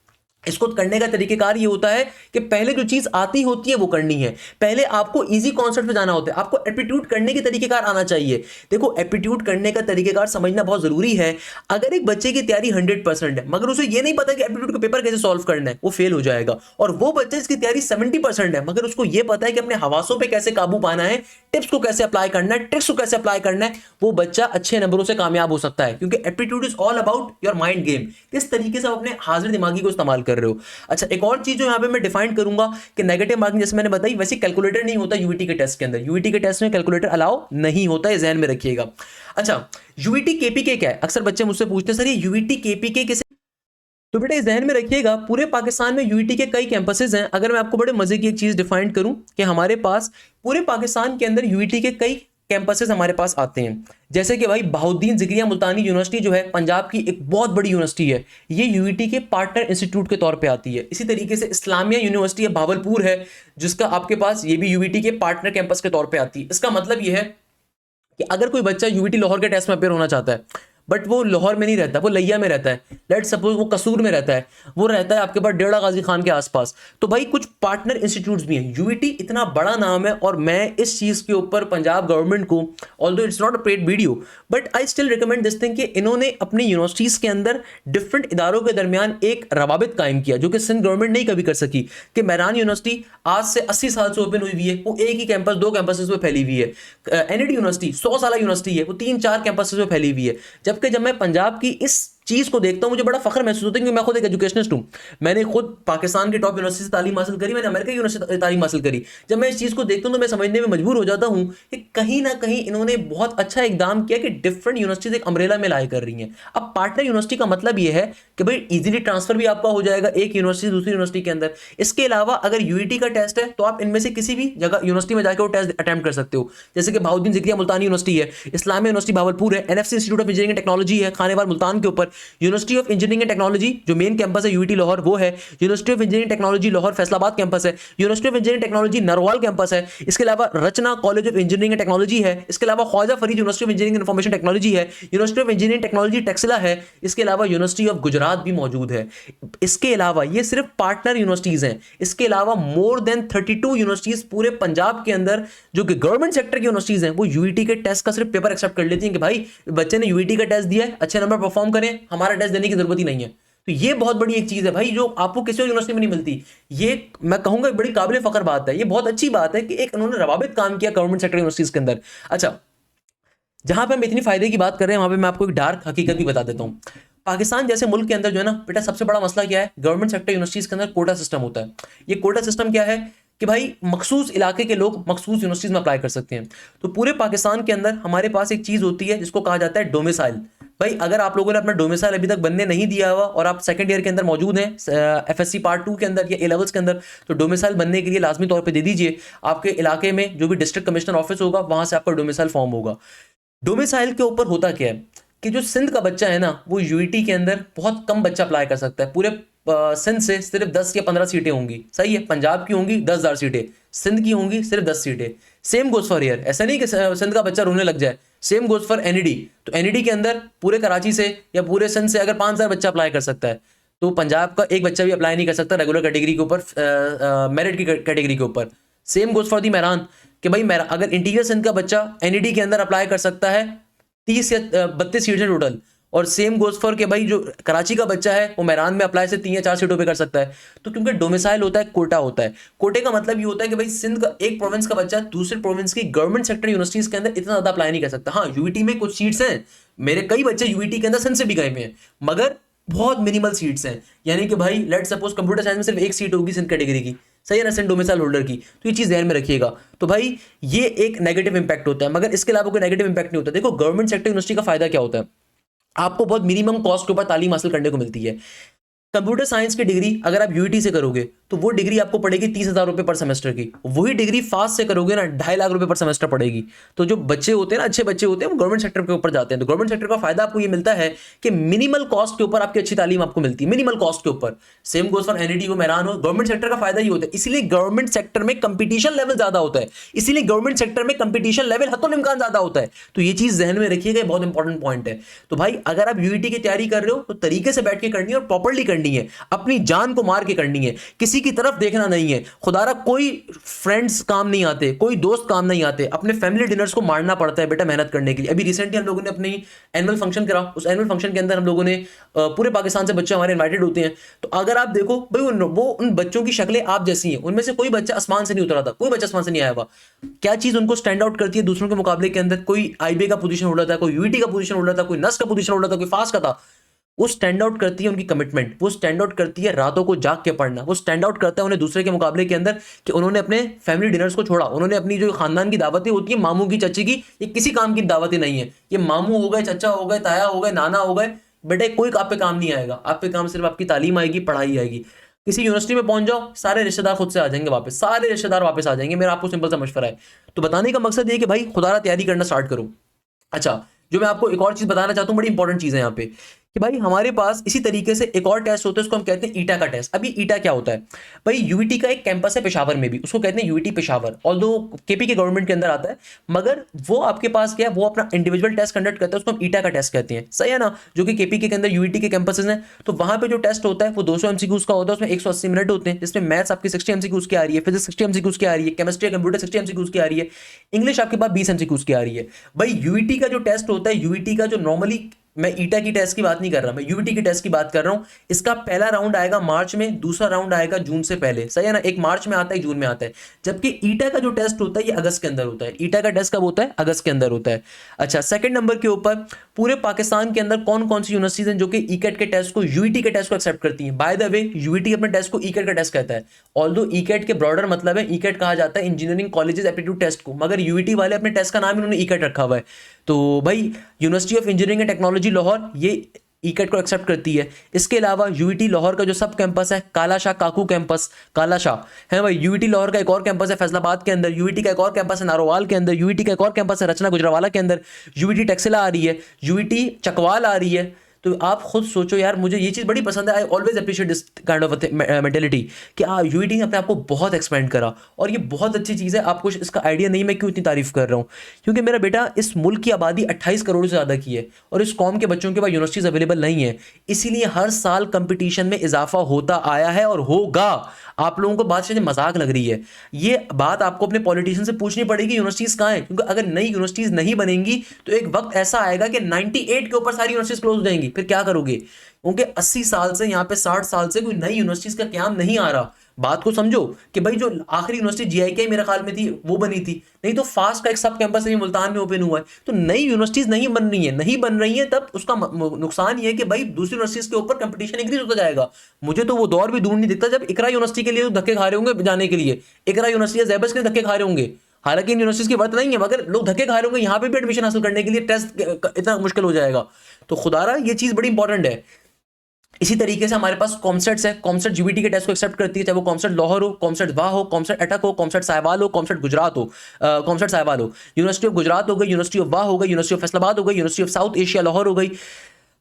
इसको करने का तरीकेकार ये होता है कि पहले जो चीज आती होती है वो करनी है, पहले आपको इजी कॉन्सेप्ट पे जाना होता है, आपको एप्टीट्यूड करने के तरीकेकार आना चाहिए। देखो एप्टीट्यूड करने का तरीकेकार समझना बहुत जरूरी है। अगर एक बच्चे की तैयारी 100% है मगर उसे ये नहीं पता कि एप्टीट्यूड का पेपर कैसे सॉल्व करना है, वो फेल हो जाएगा। और वो बच्चा जिसकी तैयारी 70% है मगर उसको ये पता है कि अपने हवासों पर कैसे काबू पाना है, टिप्स को कैसे अप्लाई करना है, ट्रिक्स को कैसे अप्लाई करना है, वो बच्चा अच्छे नंबरों से कामयाब हो सकता है। क्योंकि aptitude is all about your mind game, किस तरीके से आप अपने हाजिर दिमागी को इस्तेमाल कर रहे हो। अच्छा, एक और चीज जो यहां पे मैं डिफाइन करूंगा कि नेगेटिव मार्किंग जैसे मैंने बताई वैसे कैलकुलेटर नहीं होता यूईटी के टेस्ट के अंदर, यूईटी के टेस्ट में कैलकुलेटर अलाउ नहीं होता है, ध्यान में रखिएगा। अच्छा, यूईटी केपीके क्या है, अक्सर बच्चे मुझसे पूछते हैं सर ये यूईटी केपीके किसे, तो बेटा इस ध्यान में रखिएगा पूरे पाकिस्तान में यूईटी के कई कैंपसेस हैं। अगर मैं आपको बड़े मजे की एक चीज डिफाइन करूं कि हमारे पास पूरे पाकिस्तान के अंदर यूईटी के कई कैंपसेस हमारे पास आते हैं, जैसे कि भाई बहाउद्दीन ज़िक्रिया मुल्तानी यूनिवर्सिटी जो है पंजाब की एक बहुत बड़ी यूनिवर्सिटी है, ये यूईटी के पार्टनर इंस्टीट्यूट के तौर पे आती है। इसी तरीके से इस्लामिया यूनिवर्सिटी है भावलपुर है, जिसका आपके पास ये भी यूईटी के पार्टनर कैंपस के तौर पे आती है। इसका मतलब ये है कि अगर कोई बच्चा यूईटी लाहौर के टेस्ट में अपेयर होना चाहता है बट वो लाहौर में नहीं रहता, वो लिया में रहता है, लेट सपोज वो कसूर में रहता है, वो रहता है आपके पास डेरा गाजी खान के आसपास, तो भाई कुछ पार्टनर इंस्टीट्यूट्स भी हैं। यूईटी इतना बड़ा नाम है और मैं इस चीज़ के ऊपर पंजाब गवर्नमेंट को, although it's not a paid video but I still recommend this thing कि इन्होंने अपनी यूनिवर्सिटीज़ के अंदर डिफरेंट इदारों के दरमियान एक रवाबित कायम किया जो कि सिंध गवर्नमेंट नहीं कभी कर सकी। कि मेहरान यूनिवर्सिटी आज से 80 साल से ओपन हुई हुई है, वो एक ही कैंपस 2 कैंपसेस में फैली हुई है। एनईडी यूनिवर्सिटी 100 साल यूनिवर्सिटी है, वो 3-4 कैंपसेस में फैली हुई है। जबकि जब मैं पंजाब की इस चीज को देखता हूं मुझे बड़ा फख्र महसूस होता है क्योंकि मैं खुद एक एजुकेशनिस्ट हूं। मैंने खुद पाकिस्तान की टॉप यूनिवर्सिटी से तालीम हासिल करी, मैंने अमेरिका यूनिवर्सिटी से तालीम हासिल करी। जब मैं इस चीज को देखता हूं तो मैं समझने में मजबूर हो जाता हूं कि कहीं ना कहीं इन्होंने बहुत अच्छा इकदाम किया कि डिफरेंट यूनिवर्सिटीज एक अम्ब्रेला में लाए कर रही हैं। अब पार्टनर यूनिवर्सिटी का मतलब यह है कि भाई इजीली ट्रांसफर भी आपका हो जाएगा एक यूनिवर्सिटी दूसरी यूनिवर्सिटी के अंदर। इसके अलावा अगर यूईटी का टेस्ट है तो आप इनमें से किसी भी जगह यूनिवर्सिटी में जाकर वो टेस्ट अटेम्प्ट कर सकते हो। जैसे कि बहाउद्दीन ज़िक्रिया मुल्तानी यूनिवर्सिटी है, इस्लामिया यूनिवर्सिटी भावलपुर है, NFC institute of engineering and technology है खानेवाल मुल्तान के ऊपर, university of engineering and technology जो मेन कैंपस है यूईटी लाहौर वो है, university of engineering technology Lahore Faisalabad campus है, university of engineering technology Narowal campus है, इसके अलावा Rachna college of engineering and technology है, इसके अलावा Khwaja Farid university of engineering information technology है, university of engineering technology Taxila है, इसके अलावा यूनिवर्सिटी ऑफ गुजरात भी मौजूद है। इसके अलावा ये सिर्फ पार्टनर यूनिवर्सिटीज हैं, इसके अलावा मोर देन 32 यूनिवर्सिटीज पूरे पंजाब के अंदर जो कि गवर्नमेंट सेक्टर की यूनिवर्सिटीज हैं वो यूईटी के टेस्ट का सिर्फ पेपर एक्सेप्ट कर लेती हैं कि भाई बच्चे ने यूईटी का टेस्ट दिया है, अच्छे नंबर परफॉर्म करें, हमारा टेस्ट देने की जरूरत ही नहीं है। तो ये बहुत बड़ी एक चीज है भाई जो आपको किसी और यूनिवर्सिटी में नहीं मिलती। ये मैं कहूंगा बड़ी काबिल फख्र बात है, ये बहुत अच्छी बात है कि एक उन्होंने रवाबित काम किया गवर्नमेंट सेक्टर यूनिवर्सिटीज के अंदर। अच्छा, जहां पे हम इतनी फायदे की बात कर रहे हैं वहां पे मैं आपको एक डार्क हकीकत भी बता देता हूँ। पाकिस्तान जैसे मुल्क के अंदर जो है ना बेटा सबसे बड़ा मसला क्या है, गवर्नमेंट सेक्टर यूनिवर्सिटीज के अंदर कोटा सिस्टम होता है। ये कोटा सिस्टम क्या है कि भाई मखसूस इलाके के लोग मखसूस यूनिवर्सिटीज में अप्लाई कर सकते हैं। तो पूरे पाकिस्तान के अंदर हमारे पास एक चीज होती है जिसको कहा जाता है डोमिसाइल। भाई अगर आप लोगों ने अपना डोमिसाइल अभी तक बनने नहीं दिया हुआ और आप सेकंड ईयर के अंदर मौजूद हैं एफएससी पार्ट 2 के अंदर या ए लेवल्स के अंदर, तो डोमिसाइल बनने के लिए लाजमी तौर पे दे दीजिए। आपके इलाके में जो भी डिस्ट्रिक्ट कमिश्नर ऑफिस होगा वहां से आपका डोमिसाइल फॉर्म होगा। डोमिसाइल के ऊपर होता क्या है कि जो सिंध का बच्चा है ना वो यूईटी के अंदर बहुत कम बच्चा अप्लाई कर सकता है। पूरे सिंध से सिर्फ 10 या 15 सीटें होंगी, सही है। पंजाब की होंगी 10,000 सीटें, सिंध की होंगी सिर्फ 10 सीटें। सेम गोज फॉर हियर, ऐसा नहीं कि सिंध का बच्चा रोने लग जाए। सेम गोज फॉर एनईडी, तो एनईडी के अंदर पूरे कराची से या पूरे सिंध से अगर 5,000 बच्चा अप्लाई कर सकता है तो पंजाब का एक बच्चा भी अप्लाई नहीं कर सकता रेगुलर कैटेगरी के ऊपर, मेरिट की कैटेगरी के ऊपर। Same goes for the Mehran कि भाई अगर इंटीरियर सिंध का बच्चा एनईडी के अंदर अप्लाई कर सकता है 30 या 32 सीटें टोटल, और सेम गोज फॉर के भाई जो कराची का बच्चा है वो मेहरान में अप्लाई से 3 या 4 सीटों पे कर सकता है। तो क्योंकि डोमिसाइल होता है, कोटा होता है। कोटे का मतलब ये होता है कि भाई सिंध का एक प्रोविंस का बच्चा दूसरे प्रोविंस की गवर्नमेंट सेक्टर यूनिवर्सिटीज के अंदर इतना ज्यादा अप्लाई नहीं कर सकता। हाँ, यूईटी में कुछ सीट्स हैं, मेरे कई बच्चे यूईटी के अंदर सिंध से भी गए हुए हैं, मगर बहुत मिनिमल सीट्स हैं। यानी कि भाई लेट सपोज कंप्यूटर साइंस में सिर्फ एक सीट होगी सिंध कैटेगरी की, सही है ना, सिंध डोमिसाइल होल्डर की। तो ये चीज ध्यान में रखिएगा। तो भाई ये एक नेगेटिव इंपैक्ट होता है, मगर इसके अलावा कोई नेगेटिव इंपैक्ट नहीं होता। देखो गवर्नमेंट सेक्टर यूनिवर्सिटी का फायदा क्या होता है, आपको बहुत मिनिमम कॉस्ट के ऊपर तालीम हासिल करने को मिलती है। कंप्यूटर साइंस की डिग्री अगर आप यूईटी से करोगे तो वो डिग्री आपको पड़ेगी 30,000 रुपये पर सेमेस्टर की। वही डिग्री फास्ट से करोगे ना 2.5 लाख रुपए पर सेमेस्टर पड़ेगी। तो जो बच्चे होते हैं ना, अच्छे बच्चे होते हैं, वो गवर्नमेंट सेक्टर के ऊपर जाते हैं। तो गवर्नमेंट सेक्टर का फायदा आपको ये मिलता है कि मिनिमल कॉस्ट के ऊपर आपकी अच्छी तालीम आपको मिलती है, मिनिमल कॉस्ट के ऊपर। सेम गोज फॉर एनईटी को मैरान हो, गवर्नमेंट सेक्टर का फायदा ये होता है। इसीलिए गवर्नमेंट सेक्टर में कंपटीशन लेवल ज्यादा होता है, इसीलिए गवर्नमेंट सेक्टर में कंपटीशन लेवल हत्तोल इम्कान ज्यादा होता है। तो ये चीज जहन में रखिएगा, बहुत इंपॉर्टेंट पॉइंट है। तो भाई अगर आप यूईटी की तैयारी कर रहे हो तो तरीके से बैठ के करनी है और प्रॉपर्ली करनी है, अपनी जान को मार के करनी है, किसी की तरफ देखना नहीं है। खुदारा कोई फ्रेंड्स काम नहीं आते, कोई दोस्त काम नहीं आते, अपने फैमिली डिनर्स को मारना पड़ता है बेटा मेहनत करने के लिए। अभी रिसेंटली हम लोगों ने अपनी एनुअल फंक्शन करा, उस एनुअल फंक्शन के अंदर हम लोगों ने पूरे पाकिस्तान से बच्चे हमारे इनवाइटेड होते हैं। तो अगर आप देखो भाई वो उन बच्चों की शक्लें आप जैसी हैं, उनमें से कोई बच्चा आसमान से नहीं उतरा था, कोई बच्चा आसमान से नहीं आया हुआ। क्या चीज उनको स्टैंड आउट करती है दूसरों के मुकाबले के अंदर? कोई आईबी का पोजीशन होल्डर था, कोई यूईटी का पोजीशन होल्डर था, कोई नस का पोजीशन होल्डर था, कोई फास्ट का था। वो स्टैंड आउट करती है उनकी कमिटमेंट, वो स्टैंड आउट करती है रातों को जाग के पढ़ना, वो स्टैंड आउट करता है उन्हें दूसरे के मुकाबले के अंदर कि उन्होंने अपने फैमिली डिनर्स को छोड़ा, उन्होंने अपनी जो खानदान की दावतें होती है, मामू की, चाची की, ये किसी काम की दावतें नहीं है। ये मामू हो गए, चचा हो गए, ताया हो गए, नाना हो गए, बेटे कोई आप पे काम नहीं आएगा। आप पे काम सिर्फ आपकी तालीम आएगी, पढ़ाई आएगी। किसी यूनिवर्सिटी में पहुंच जाओ, सारे रिश्तेदार खुद से आ जाएंगे वापस, सारे रिश्तेदार वापस आ जाएंगे। मेरा आपको सिंपल सा मशवरा है। तो बताने का मकसद ये कि भाई खुदारा तैयारी करना स्टार्ट करो। अच्छा, जो मैं आपको एक और चीज बताना चाहता हूँ, बड़ी इंपॉर्टेंट चीज है यहाँ पे, कि भाई हमारे पास इसी तरीके से एक और टेस्ट होता है, उसको हम कहते हैं ईटा का टेस्ट। अभी ईटा क्या होता है भाई? यूईटी का एक कैंपस है पेशावर में भी, उसको कहते हैं यूईटी पेशावर, ऑल्दो केपी के गवर्नमेंट के अंदर आता है, मगर वो आपके पास क्या है, वो अपना इंडिविजुअल टेस्ट कंडक्ट करता है, उसको हम ईटा का टेस्ट कहते हैं। सही है ना? जो कि केपी के अंदर यूईटी के कैंपसेस हैं, तो वहां पे जो टेस्ट होता है वो 200 एमसीक्यूज का होता है, उसमें 180 मिनट होते हैं, जिसमें मैथ्स आपकी 60 एमसीक्यूज की आ रही है, फिजिक्स 60 एमसीक्यूज की आ रही है, केमिस्ट्री कंप्यूटर 60 एमसीक्यूज की आ रही है, इंग्लिश आपके पास 20 एमसीक्यूज की आ रही है। भाई यूईटी का जो टेस्ट होता है, यूईटी का जो नॉर्मली, मैं ईटा की टेस्ट की बात नहीं कर रहा, मैं यूईटी की टेस्ट की बात कर रहा हूं। इसका पहला राउंड आएगा मार्च में, दूसरा राउंड आएगा जून से पहले। सही है ना? एक मार्च में आता है, जून में आता है। जबकि ईटा का जो टेस्ट होता है ये अगस्त के अंदर होता है। ईटा का टेस्ट कब होता है? अगस्त के अंदर होता है। अच्छा, सेकंड नंबर के ऊपर पूरे पाकिस्तान के अंदर कौन कौन सी यूनिवर्सिटीज हैं जो कि ईकेट के टेस्ट को, यूईटी के टेस्ट को एक्सेप्ट करती हैं? बाय द वे, यूईटी अपने टेस्ट को ईकेट का टेस्ट कहता है। ऑल्दो ईकेट के ब्रॉडर मतलब है, ईकेट कहा जाता है इंजीनियरिंग कॉलेजेस एप्टीट्यूड टेस्ट को, मगर यूईटी वाले अपने टेस्ट का नाम इन्होंने ईकेट रखा हुआ है। तो भाई university of engineering and technology Lahore ये ईकेट को एक्सेप्ट करती है। इसके अलावा यूईटी लाहौर का जो सब कैंपस है, काला शाह काकू कैंपस, काला शाह है भाई, यूईटी लाहौर का एक और कैंपस है फैसलाबाद के अंदर, यूईटी का एक और कैंपस है नारोवाल के अंदर, यूईटी का एक और कैंपस है रचना गुजरावाला के अंदर, यूईटी टेक्सिला आ रही है, यूईटी चकवाल आ रही है। तो आप खुद सोचो यार, मुझे ये चीज़ बड़ी पसंद है। I always appreciate this kind of mentality कि यूईटी ने अपने आप को बहुत एक्सपेंड करा, और ये बहुत अच्छी चीज़ है। आपको इसका आइडिया नहीं मैं क्यों इतनी तारीफ कर रहा हूँ, क्योंकि मेरा बेटा इस मुल्क की आबादी 28 करोड़ से ज़्यादा की है, और इस कौम के बच्चों के पास यूनिवर्सिटीज़ अवेलेबल नहीं है। इसीलिए हर साल कंपटीशन में इजाफा होता आया है और होगा। आप लोगों को बात शायद मजाक लग रही है, ये बात आपको अपने पॉलिटिशियन से पूछनी पड़ेगी, यूनिवर्सिटीज़ कहाँ हैं? क्योंकि अगर नई यूनिवर्सिटीज़ नहीं बनेंगी तो एक वक्त ऐसा आएगा कि 98 के ऊपर सारी यूनिवर्सिटीज़ क्लोज हो जाएंगी। फिर क्या करोगे? क्योंकि 80 साल से, यहाँ पे 60 साल से कोई नई यूनिवर्सिटीज़ का क्याम नहीं आ रहा। बात को समझो कि भाई जो आखिरी यूनिवर्सिटी जीआईके मेरे ख्याल में थी वो बनी थी, नहीं तो फास्ट का एक सब कैंपस है मुल्तान में ओपन हुआ है। तो नई यूनिवर्सिटीज नहीं बन रही है, नहीं बन रही है, तब उसका नुकसान ये है कि भाई दूसरी यूनिवर्सिटीज के ऊपर कंपटीशन इंक्रीज होता जाएगा। मुझे तो वो दौर भी दूर नहीं दिखता जब इकरा यूनिवर्सिटी के लिए धक्के खा रहे होंगे जाने के लिए, इकरा यूनिवर्सिटी जैबस के लिए धक्के खा रहे होंगे। हालांकि इन यूनिवर्सिटीज की बात नहीं है, मगर लोग धक्के खा रहे होंगे यहाँ पे भी एडमिशन हासिल करने के लिए, टेस्ट इतना मुश्किल हो जाएगा। तो खुदारा ये चीज बड़ी इंपॉर्टेंट है। इसी तरीके से हमारे पास कॉमसेट्स है, कॉमसेट यूईटी के टेस्ट को एक्सेप्ट करती है, चाहे वो कॉमसेट लाहौर हो, कॉमसेट वाह हो, कॉमसेट अटक हो, कॉमसेट साहिवाल हो, कॉमसेट गुजरात हो, कॉमसेट साहिवाल हो, यूनिवर्सिटी ऑफ गुजरात हो गई, यूनिवर्सिटी ऑफ वाह हो गई, यूनिवर्सिटी ऑफ फैसलाबाद हो गई, university of south Asia Lahore हो गई,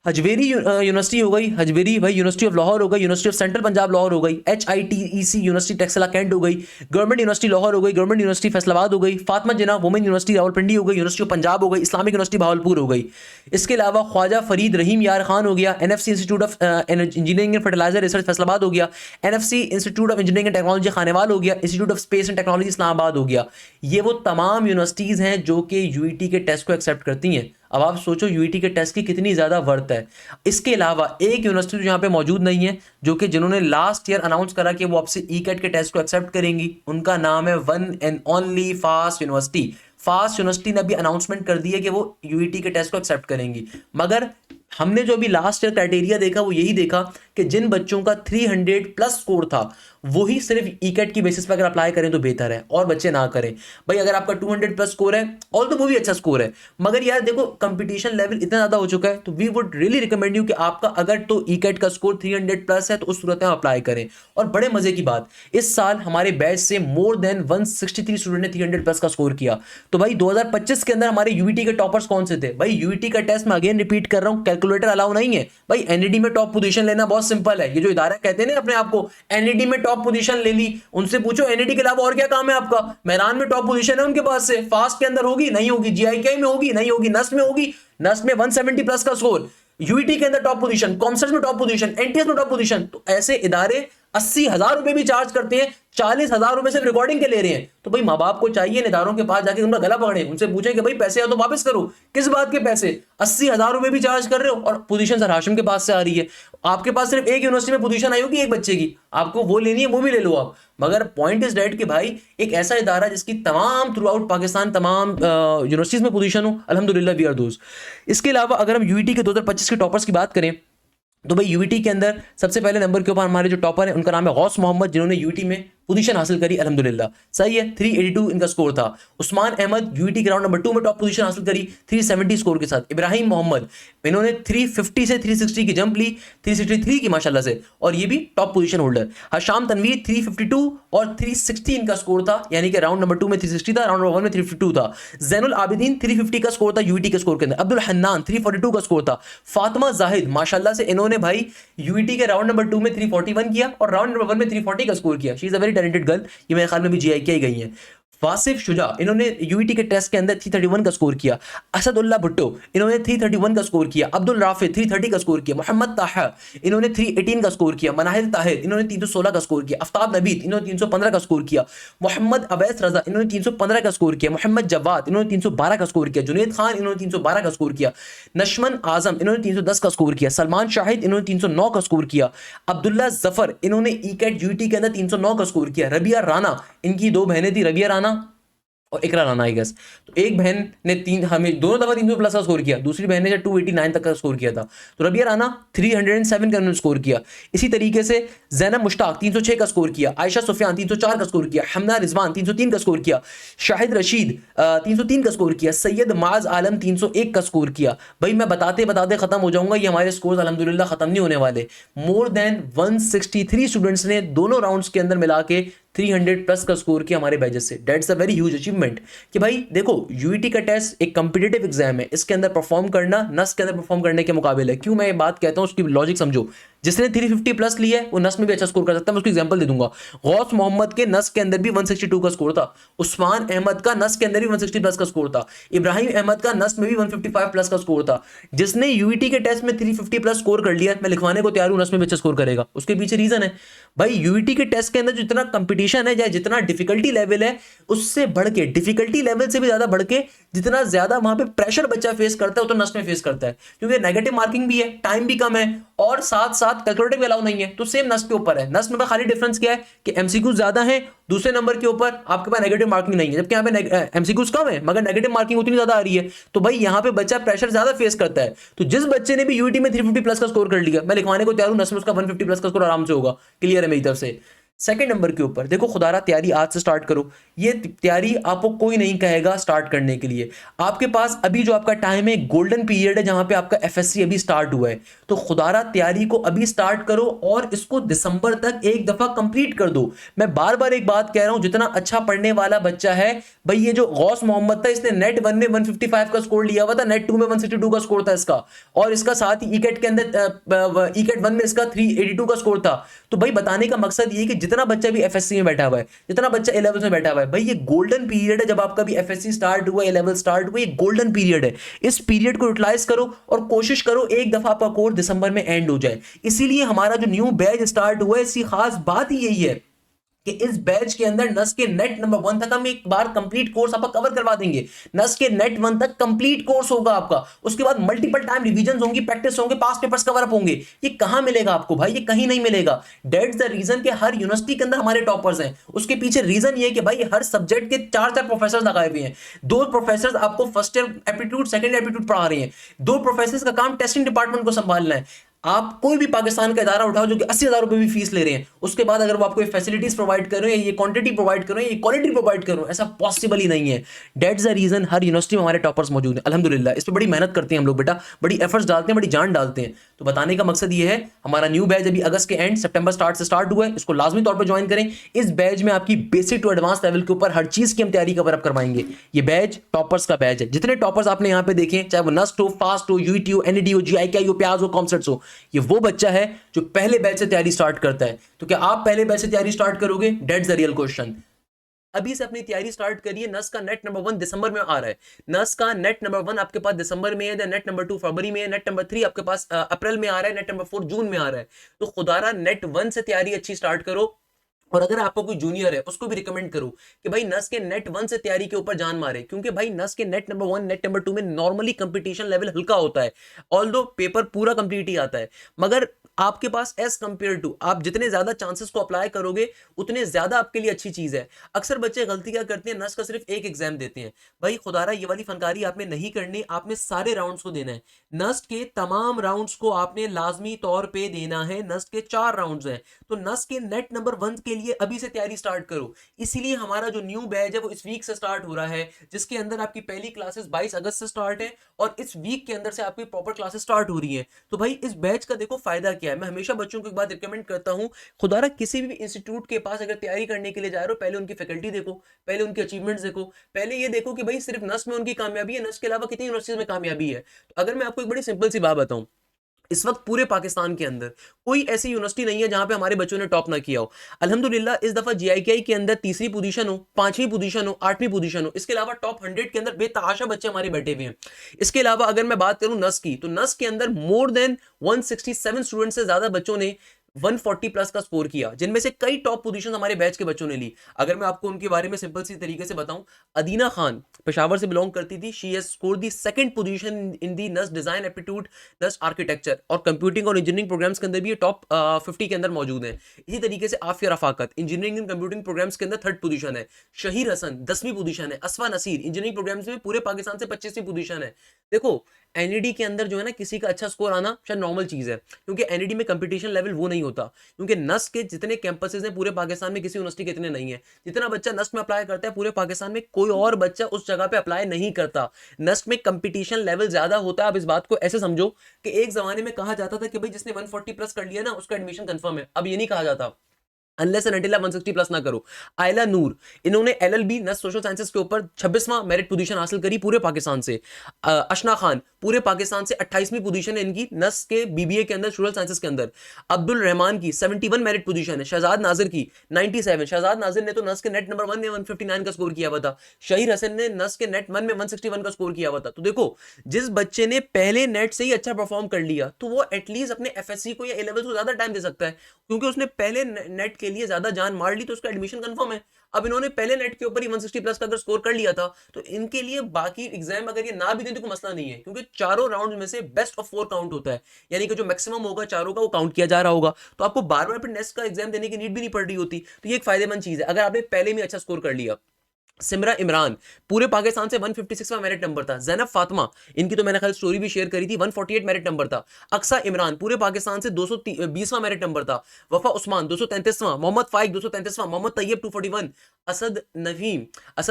हजवेरी यूनिवर्सिटी हो गई, हजवेरी भाई यूनिवर्सिटी ऑफ लाहौर हो गई, university of central Punjab Lahore हो गई, HITEC यूनिवर्सिटी टेक्सला कैंट हो गई, गवर्नमेंट यूनिवर्सिटी लाहौर हो गई, गवर्नमेंट यूनिवर्सिटी फैसलाबाद हो गई, फातिमा जिन्ना वुमेन यूनिवर्सिटी रावलपिंडी हो गई, यूनिवर्सिटी ऑफ पंजाब हो गई, इस्लामिक यूनिवर्सिटी भावलपुर हो गई। इसके अलावा ख्वाजा फरीद रहीम यार खान हो गया, NFC institute of engineering and fertiliser research Faisalabad हो गया, NFC institute of engineering and technology Khanewal हो गया, institute of space and technology Islamabad हो गया। ये वो तमाम यूनिवर्सिटीज़ हैं जो कि यूईटी के टेस्ट को एक्सेप्ट करती हैं। अब आप सोचो यूईटी के टेस्ट की कितनी ज़्यादा वर्थ है। इसके अलावा एक यूनिवर्सिटी जो यहाँ पे मौजूद नहीं है, जो कि जिन्होंने लास्ट ईयर अनाउंस करा कि वो आपसे ईकेट के टेस्ट को एक्सेप्ट करेंगी, उनका नाम है one and only fast university. Fast university ने अभी अनाउंसमेंट कर दी है कि वो यूईटी के टेस्ट को एक्सेप्ट करेंगी, मगर हमने जो अभी लास्ट ईयर क्राइटेरिया देखा वो यही देखा कि जिन बच्चों का 300 प्लस स्कोर था वही सिर्फ ईकेट की बेसिस पर अगर अप्लाई करें तो बेहतर है, और बच्चे ना करें। भाई अगर आपका 200 प्लस स्कोर है और तो वो भी अच्छा स्कोर है, मगर यार देखो कंपटीशन लेवल इतना ज्यादा हो चुका है, तो we would really recommend you कि आपका अगर तो ईकेट का स्कोर 300 प्लस है तो उस सूरत में अप्लाई करें। और बड़े मजे की बात, इस साल हमारे बैच से मोर देन 163 स्टूडेंट ने 300 प्लस का स्कोर किया। तो भाई 2025 के अंदर हमारे यूईटी के टॉपर्स कौन से थे? भाई यूईटी का टेस्ट में अगेन रिपीट कर रहा हूं, कैलकुलेटर अलाउ नहीं है। भाई एनईडी में टॉप पोजीशन लेना बहुत सिंपल है। ये जो इदारा कहते हैं ना अपने आप को एनईडी में टॉप पोजीशन ले ली, उनसे पूछो एनईडी के अलावा और क्या काम है आपका? मैदान में टॉप पोजीशन है उनके पास से, फास्ट के अंदर होगी नहीं होगी, जीआईके में होगी नहीं होगी, नस्ट में होगी, नस्ट में 170 प्लस का स्कोर, यूईटी के अंदर टॉप पोजीशन, कॉमसर्स में टॉप पोजीशन, एनटीएस में टॉप पोजीशन। तो ऐसे इदारे 80,000 रुपए भी चार्ज करते हैं, 40,000 रुपए सिर्फ रिकॉर्डिंग के ले रहे हैं। तो भाई माँ बाप को चाहिए इन इदारों के पास जाके उनका गला पकड़े, उनसे पूछे कि भाई पैसे या तो वापस करो। किस बात के पैसे? 80,000 रुपए भी चार्ज कर रहे हो और पोजीशन सर हाशिम के पास से आ रही है। आपके पास सिर्फ एक यूनिवर्सिटी में पोजीशन आई होगी एक बच्चे की, आपको वो लेनी है वो भी ले लो आप। मगर पॉइंट इज डेट कि भाई एक ऐसा इदारा जिसकी तमाम थ्रू आउट पाकिस्तान तमाम यूनिवर्सिटीज में पोजीशन हो, अल्हम्दुलिल्लाह वी आर दोस्त। इसके अलावा अगर हम यूईटी के 2025 के टॉपर्स की बात करें तो भाई यूईटी के अंदर सबसे पहले नंबर के ऊपर हमारे जो टॉपर है उनका नाम है गौस मोहम्मद, जिन्होंने यूईटी में पोजीशन हासिल करी अल्हम्दुलिल्लाह। सही है, 382 इनका स्कोर था। उस्मान अहमद यूईटी के राउंड नंबर 2 में टॉप पोजीशन हासिल करी 370 स्कोर के साथ। इब्राहिम मोहम्मद, इन्होंने 350 से 360 की जंप ली, 363 की माशाल्लाह से, और ये भी top position holder. Hasham Tanveer 352 और 360 इनका स्कोर था, यानी कि राउंड नंबर 2 में 360 था, राउंड नंबर 1 में 352 था। जैनुल आबिदीन 350 का स्कोर था यूईटी के स्कोर के अंदर। अब्दुल हन्नान 342 का स्कोर था। फातिमा जाहिद माशाल्लाह से इन्होंने भाई यूईटी के राउंड नंबर 2 में 341 किया और राउंड नंबर 1 में 340 का स्कोर किया। She is a very talented girl, ये मेरे ख्याल में भी जीआईके ही गई हैं। वासिफ शुजा, इन्होंने यूईटी के टेस्ट के अंदर 331 का स्कोर किया। असदुल्ला भुट्टो, इन्होंने 331 का स्कोर किया। अब्दुल राफे 330 का स्कोर किया। मोहम्मद ताहा, इन्होंने 318 का स्कोर किया। मनाहिल ताहिर, इन्होंने 316 का स्कोर किया। आफ्ताब नबीद, इन्होंने 315 का स्कोर किया। मोहम्मद अवैस रजा, इन्होंने 315 का स्कोर किया। मोहम्मद जवाद, इन्होंने 312 का स्कोर किया। जुनैद खान, इन्होंने 312 का स्कोर किया। नशमन आजम, इन्होंने 310 का स्कोर किया। सलमान शाहिद, इन्होंने 309 का स्कोर किया। अब्दुल्ला जफर, इन्होंने ईकेट यूईटी के अंदर 309 का स्कोर किया। रबिया राना, इनकी दो बहनें थी, रबिया राना और इकरा राना आई गेस, तो एक बहन ने हमें दोनों दफा 300 प्लस का स्कोर किया, दूसरी बहन ने 289 तक का स्कोर किया था। तो रबिया राना 307 का उन्होंने स्कोर किया। इसी तरीके से जैनब मुश्ताक 306 का स्कोर किया। आयशा सुफियान 304 का स्कोर किया। हमना रिजवान 303 का स्कोर किया। शाहिद रशीद 303 का स्कोर किया। सैयद माज आलम 301 का स्कोर किया। भाई मैं बताते बताते खत्म हो जाऊंगा, ये हमारे स्कोर अल्हम्दुलिल्लाह खत्म नहीं होने वाले। मोर देन 163 स्टूडेंट्स ने दोनों राउंड्स के अंदर मिला के 300 प्लस का स्कोर किया हमारे बैचेस से। That's a very huge achievement कि भाई देखो यूईटी का टेस्ट एक कॉम्पिटिटिव एग्जाम है, इसके अंदर परफॉर्म करना नस के अंदर परफॉर्म करने के मुकाबले है। क्यों मैं ये बात कहता हूं उसकी लॉजिक समझो। जिसने 350 प्लस लिया है वो नस में भी अच्छा स्कोर कर सकता है। मैं उसको एग्जांपल दे दूंगा। गौस मोहम्मद के नस के अंदर भी 162 का स्कोर था। उस्मान अहमद का नस के अंदर भी 160 प्लस का स्कोर था। इब्राहिम अहमद का नस में भी 155 प्लस का स्कोर था। जिसने यूईटी के टेस्ट में 350 प्लस स्कोर कर लिया, मैं लिखवाने को तैयार हूं नस में भी अच्छा स्कोर करेगा। उसके पीछे रीजन है भाई यूईटी के टेस्ट के अंदर जितना कंपटीशन है या जितना डिफिकल्टी लेवल है, उससे बढ़ के डिफिकल्टी लेवल से भी ज्यादा बढ़ के जितना ज्यादा वहां पे प्रेशर बच्चा फेस करता है वो तो नस में फेस करता है, क्योंकि नेगेटिव मार्किंग भी है, टाइम भी कम है और साथ साथ कैलकुलेटर भी अलाउ नहीं है। तो सेम नस के ऊपर है। नस में खाली डिफरेंस क्या है कि एमसीक्यू ज्यादा है, दूसरे नंबर के ऊपर आपके पास नेगेटिव मार्किंग नहीं है, जबकि यहाँ पे एमसीक्यूज कम है मगर नेगेटिव मार्किंग उतनी ज्यादा आ रही है। तो भाई यहाँ पे बच्चा प्रेशर ज्यादा फेस करता है। तो जिस बच्चे ने भी यूईटी में 350 प्लस का स्कोर कर लिया, मैं लिखवाने को तैयार हूं नस में उसका 150 प्लस का स्कोर आराम से होगा। क्लियर है मेरी तरफ से। सेकंड नंबर के ऊपर देखो खुदारा तैयारी आज से स्टार्ट करो। ये तैयारी आपको कोई नहीं कहेगा स्टार्ट करने के लिए। आपके पास अभी जो आपका टाइम है गोल्डन पीरियड है जहां पे आपका एफएससी अभी स्टार्ट हुआ है, तो खुदारा तैयारी को अभी स्टार्ट करो और इसको दिसंबर तक एक दफा कंप्लीट कर दो। मैं बार बार एक बात कह रहा हूं, जितना अच्छा पढ़ने वाला बच्चा है भाई, ये जो गौस मोहम्मद था इसने नेट 1 में 155 का स्कोर लिया हुआ था, नेट 2 में 162 का स्कोर था इसका, और इसका साथ ही ईकेट के अंदर ईकेट 1 में इसका 382 का स्कोर था। तो भाई बताने का मकसद ये कि जितना बच्चा भी एफएससी में बैठा हुआ है, जितना बच्चा ए लेवल में बैठा हुआ है, भाई ये गोल्डन पीरियड है। जब आपका भी एफएससी स्टार्ट हुआ, ए लेवल स्टार्ट हुआ, ये गोल्डन पीरियड है। इस पीरियड को यूटिलाइज करो और कोशिश करो एक दफा आपका कोर्स दिसंबर में एंड हो जाए। इसीलिए हमारा जो न्यू बैच स्टार्ट हुआ है, इसकी खास बात ही यही है कि इस बैच के अंदर नस के नेट नंबर 1 तक हम एक बार कंप्लीट कोर्स आपका कवर करवा देंगे। नस के नेट 1 तक कंप्लीट कोर्स होगा आपका। उसके बाद मल्टीपल टाइम रिवीजन होंगी, प्रैक्टिस होंगे, पास पेपर्स कवर अप होंगे। ये कहां मिलेगा आपको भाई? ये कहीं नहीं मिलेगा। दैट्स द रीजन कि हर यूनिवर्सिटी के अंदर हमारे टॉपर्स हैं। उसके पीछे रीजन ये कि भाई हर सब्जेक्ट के 4-4 प्रोफेसर लगाए हुए हैं। 2 प्रोफेसर आपको first year aptitude, second aptitude पढ़ा रहे हैं। 2 प्रोफेसर का काम टेस्टिंग डिपार्टमेंट को संभालना है। आप कोई भी पाकिस्तान का इदारा उठाओ जो कि 80,000 रुपए भी फीस ले रहे हैं, उसके बाद अगर वो आपको ये फैसिलिटीज प्रोवाइड कर रहे हैं, ये क्वांटिटी प्रोवाइड कर रहे हैं, ये क्वालिटी प्रोवाइड कर रहे हैं, ऐसा पॉसिबल ही नहीं है। डेट्स द रीजन हर यूनिवर्सिटी में हमारे टॉपर्स मौजूद हैं अल्हम्दुलिल्लाह। इस पर बड़ी मेहनत करते हैं हम लोग बेटा, बड़ी एफर्ट्स डालते हैं, बड़ी जान डालते हैं। तो बताने का मकसद ये है, हमारा न्यू बैच अभी अगस्त के एंड सितंबर स्टार्ट हुआ है, इसको लाजमी तौर पर ज्वाइन करें। इस बैच में आपकी बेसिक टू एडवांस लेवल के ऊपर हर चीज की हम तैयारी कवर अप करवाएंगे। ये बैच टॉपर्स का बैच है। जितने टॉपर्स आपने यहाँ पे देखे, चाहे वो नस्ट हो, फास्ट हो, यूईटी हो, एनईडी हो, जीआईके हो, प्याज हो, कॉमसेट्स हो, ये वो बच्चा है जो पहले बैच से तैयारी स्टार्ट करता है। तो क्या आप पहले बैच से तैयारी स्टार्ट करोगे? That's the real question. अभी से अपनी तैयारी स्टार्ट करिए। नस का नेट नंबर 1 दिसंबर में आ रहा है। नस का नेट नंबर 1 आपके पास दिसंबर में है, नेट नंबर 2 फरवरी में है, नेट नंबर 3 आपके पास अप्रैल में आ रहा है, नेट नंबर 4 जून में आ रहा है। तो खुदारा नेट 1 से तैयारी अच्छी स्टार्ट करो। और अगर आपको कोई जूनियर है उसको भी रिकमेंड करो कि भाई नस के नेट 1 से तैयारी के ऊपर जान मारे, क्योंकि भाई नस के नेट नंबर 1 नेट नंबर 2 में नॉर्मली कंपटीशन लेवल हल्का होता है, ऑल्दो पेपर पूरा कंप्लीट ही आता है, मगर आपके पास एज कंपेयर टू आप जितने ज्यादा चांसेस को अप्लाई करोगे उतने ज्यादा आपके लिए अच्छी चीज है। अक्सर बच्चे गलती क्या करते हैं, नस का सिर्फ एक एग्जाम देते हैं। भाई खुदारा ये वाली फनकारी आपने नहीं करनी, आपने सारे राउंड्स को देना है। नस्ट के तमाम राउंड्स को आपने लाजमी तौर पे देना है। नस्ट के 4 राउंड्स हैं, तो नस्ट के नेट नंबर 1 के लिए अभी से तैयारी स्टार्ट करो। इसीलिए हमारा जो न्यू बैच है वो इस वीक से स्टार्ट हो रहा है, जिसके अंदर आपकी पहली क्लासेस 22 अगस्त से स्टार्ट है और इस वीक के अंदर से आपकी प्रॉपर क्लासेस स्टार्ट हो रही है। तो भाई इस बैच का देखो फायदा क्या है। मैं हमेशा बच्चों को एक बात रिकमेंड करता हूं, खुदारा किसी भी इंस्टीट्यूट के पास अगर तैयारी करने के लिए जा रहे हो, पहले उनकी फैकल्टी देखो, पहले उनके अचीवमेंट्स देखो, पहले ये देखो कि भाई सिर्फ नस्ट में उनकी कामयाबी है, नस्ट के अलावा कितनी यूनिवर्सिटीज में कामयाबी है। तो अगर मैं आपको एक बड़ी सिंपल सी बात बताऊं, इस वक्त पूरे पाकिस्तान के अंदर कोई ऐसी यूनिवर्सिटी नहीं है जहां पे हमारे बच्चों ने टॉप ना किया हो। अल्हम्दुलिल्लाह इस दफा जीआईकेआई के अंदर तीसरी पोजीशन हो, पांचवी पोजीशन हो, आठवीं पोजीशन हो, इसके अलावा टॉप 100 के अंदर बेतहाशा बच्चे हमारे बैठे हुए हैं। इसके अलावा अगर मैं बात करूं नस की, तो नस के अंदर मोर देन 167 स्टूडेंट से ज्यादा बच्चों ने 140 प्लस का स्कोर किया, जिनमें से कई टॉप पोजीशन हमारे बैच के बच्चों ने ली। अगर मैं आपको उनके बारे में सिंपल सी तरीके से बताऊं, अदीना खान पेशावर से बिलोंग करती थी, she has score the second position in the NUST design aptitude NUST architecture और कंप्यूटिंग और इंजीनियरिंग प्रोग्राम्स के अंदर भी ये टॉप 50 के अंदर मौजूद है। इसी तरीके से Afia Rafaqat engineering and computing programmes के अंदर 3rd पोजीशन है। शहीर हसन 10वीं पोजीशन है। असफा नसीर इंजीनियरिंग प्रोग्राम्स में पूरे पाकिस्तान से 25वीं पोजीशन है। देखो एनईडी के अंदर जो है ना, किसी का अच्छा स्कोर आना शायद नॉर्मल चीज है, क्योंकि एनईडी में कंपटीशन लेवल वो नहीं होता, क्योंकि नस के जितने कैंपसेस हैं पूरे पाकिस्तान में किसी यूनिवर्सिटी के इतने नहीं है। जितना बच्चा नस्ट में अप्लाई करता है पूरे पाकिस्तान में कोई और बच्चा उस जगह पे अप्लाई नहीं करता। नस्ट में कंपटीशन लेवल ज्यादा होता है। आप इस बात को ऐसे समझो कि एक जमाने में कहा जाता था कि भाई जिसने 140 प्लस कर लिया ना उसका एडमिशन कंफर्म है। अब ये नहीं कहा जाता अनलेस एंड अनटिल आप 160 प्लस ना करो। आयला नूर, इन्होंने एलएलबी नस सोशल साइंसेस के ऊपर 26वां मेरिट पोजीशन हासिल करी पूरे पाकिस्तान से। अशना खान पूरे पाकिस्तान से 28वीं पोजीशन है इनकी नस के बीबीए के अंदर, सोशल साइंसेस के अंदर। अब्दुल रहमान की 71 मेरिट पोजीशन है। शहजाद नाजिर की 97। शहजाद नाजिर ने तो नस के नेट नंबर 1 में 159 का स्कोर किया हुआ था। शहीर हसन ने नस के नेट 1 में 161 का स्कोर किया हुआ था। तो देखो जिस बच्चे ने पहले नेट से ही अच्छा परफॉर्म कर लिया तो वो एटलीस्ट अपने एफएससी को या ए लेवल को ज्यादा टाइम दे सकता है, क्योंकि उसने पहले नेट के लिए ज्यादा जान मार ली, तो उसका एडमिशन कंफर्म है। अब इन्होंने पहले नेट के ऊपर ही 160 प्लस का अगर स्कोर कर लिया था तो इनके लिए बाकी एग्जाम अगर ये ना भी दें तो कोई मसला नहीं है, क्योंकि चारों राउंड में से बेस्ट ऑफ 4 काउंट होता है, यानी कि जो मैक्सिमम होगा चारों का वो काउंट किया जा रहा होगा। तो आपको बार बार फिर नेक्स्ट का एग्जाम देने की नीड भी नहीं पड़ रही होती। तो ये एक फायदेमंद चीज है अगर आपने पहले में अच्छा स्कोर कर लिया। सिमरा इमरान पूरे पाकिस्तान से 156वां मेरिट नंबर था। जैनब फातिमा, इनकी तो मैंने कल स्टोरी भी शेयर करी थी, 148 मेरिट नंबर था। अक्सा इमरान पूरे पाकिस्तान से 220वां मेरिट नंबर था। वफा उस्मान 233वां। मोहम्मद फाइक 233वां। मोहम्मद तैयब 241। असद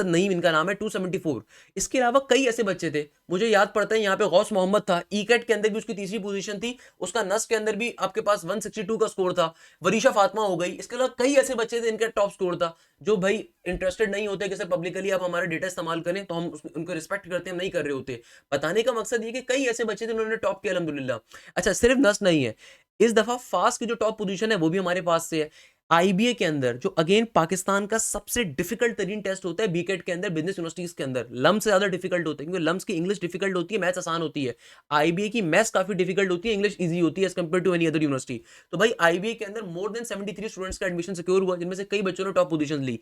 नईम इनका नाम है 274। इसके अलावा कई ऐसे बच्चे थे, मुझे याद पड़ता है यहाँ पे गौस मोहम्मद था, ई कैट के अंदर भी उसकी तीसरी पोजीशन थी, उसका नस के अंदर भी आपके पास 162 का स्कोर था। वरीशा फातिमा हो गई। इसके अलावा कई ऐसे बच्चे थे इनका टॉप स्कोर था, जो भाई इंटरेस्टेड नहीं होते कि सर पब्लिकली आप हमारा डेटा इस्तेमाल करें, तो हम उनको रिस्पेक्ट करते हैं, हम नहीं कर रहे होते। बताने का मकसद ये कि कई ऐसे बच्चे थे उन्होंने टॉप किया अल्हम्दुलिल्लाह। अच्छा सिर्फ नस नहीं है, इस दफा फास्ट की जो टॉप पोजीशन है वो भी हमारे पास से है। आईबीए के अंदर जो अगेन पाकिस्तान का सबसे डिफिकल्ट तरीन टेस्ट होता है, बीकेट के अंदर बिजनेस यूनिवर्सिटीज के अंदर लम्स से ज्यादा डिफिकल्ट होता है, क्योंकि लम्स की इंग्लिश डिफिकल्ट होती है, मैथ्स आसान होती है। आईबीए की मैथ्स काफी डिफिकल्ट होती है, इंग्लिश इजी होती है as compare to any other university. तो भाई आईबीए के अंदर मोर देन 73 स्टूडेंट्स का एडमिशन सिक्योर हुआ, जिनमें से कई बच्चों ने टॉप पोजीशन ली।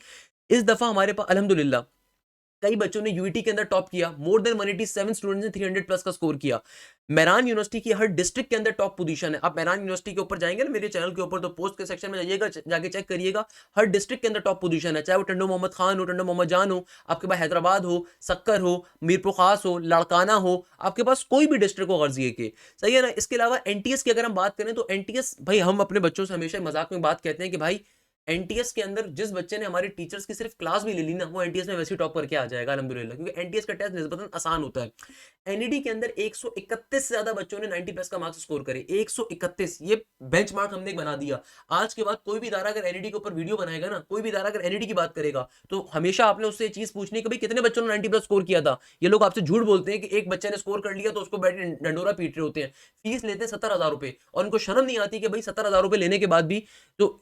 इस दफा हमारे पास अल्हम्दुलिल्लाह कई बच्चों ने यूईटी के अंदर टॉप किया, मोर देन 187 स्टूडेंट्स ने 300 प्लस का स्कोर किया। मेहरान यूनिवर्सिटी की हर डिस्ट्रिक्ट के अंदर टॉप पोजीशन है। आप मेहरान यूनिवर्सिटी के ऊपर जाएंगे ना मेरे चैनल के ऊपर, तो पोस्ट के सेक्शन में जाइएगा, जाके चेक करिएगा, हर डिस्ट्रिक्ट के अंदर टॉप पोजीशन है। चाहे वो टंडो मोहम्मद खान हो, टंडो मोहम्मद जान हो, आपके पास हैदराबाद हो, सक्कर हो, मीरपुर खास हो, लाड़काना हो, आपके पास कोई भी डिस्ट्रिक्ट हो गर्जिए के, सही है ना। इसके अलावा एनटीएस की अगर हम बात करें तो एनटीएस, भाई हम अपने बच्चों से हमेशा मजाक में बात कहते हैं कि भाई एनटीएस के अंदर जिस बच्चे ने हमारे टीचर्स की सिर्फ क्लास भी ले ली ना, वो एनटीएस में वैसे ही टॉप करके आ जाएगा अल्हम्दुलिल्लाह, क्योंकि एनटीएस का टेस्ट निस्बतन आसान होता है। एनईडी के अंदर 131 से ज्यादा बच्चों ने 90 प्लस का मार्क्स स्कोर करे, 131, ये बेंचमार्क हमने बना दिया। आज के बाद कोई भी इदारा अगर एनईडी के ऊपर वीडियो बनाएगा ना, कोई भी इदारा अगर एनईडी की बात करेगा, तो हमेशा आपने उससे चीज पूछनी कि भाई कितने बच्चों ने 90 प्लस स्कोर किया था। ये लोग आपसे झूठ बोलते हैं कि एक बच्चे ने स्कोर कर लिया तो उसको बैठ डंडोरा पीट रहे होते हैं। फीस लेते हैं 70,000 रुपए, और उनको शर्म नहीं आती कि भाई 70,000 रुपए लेने के बाद भी तो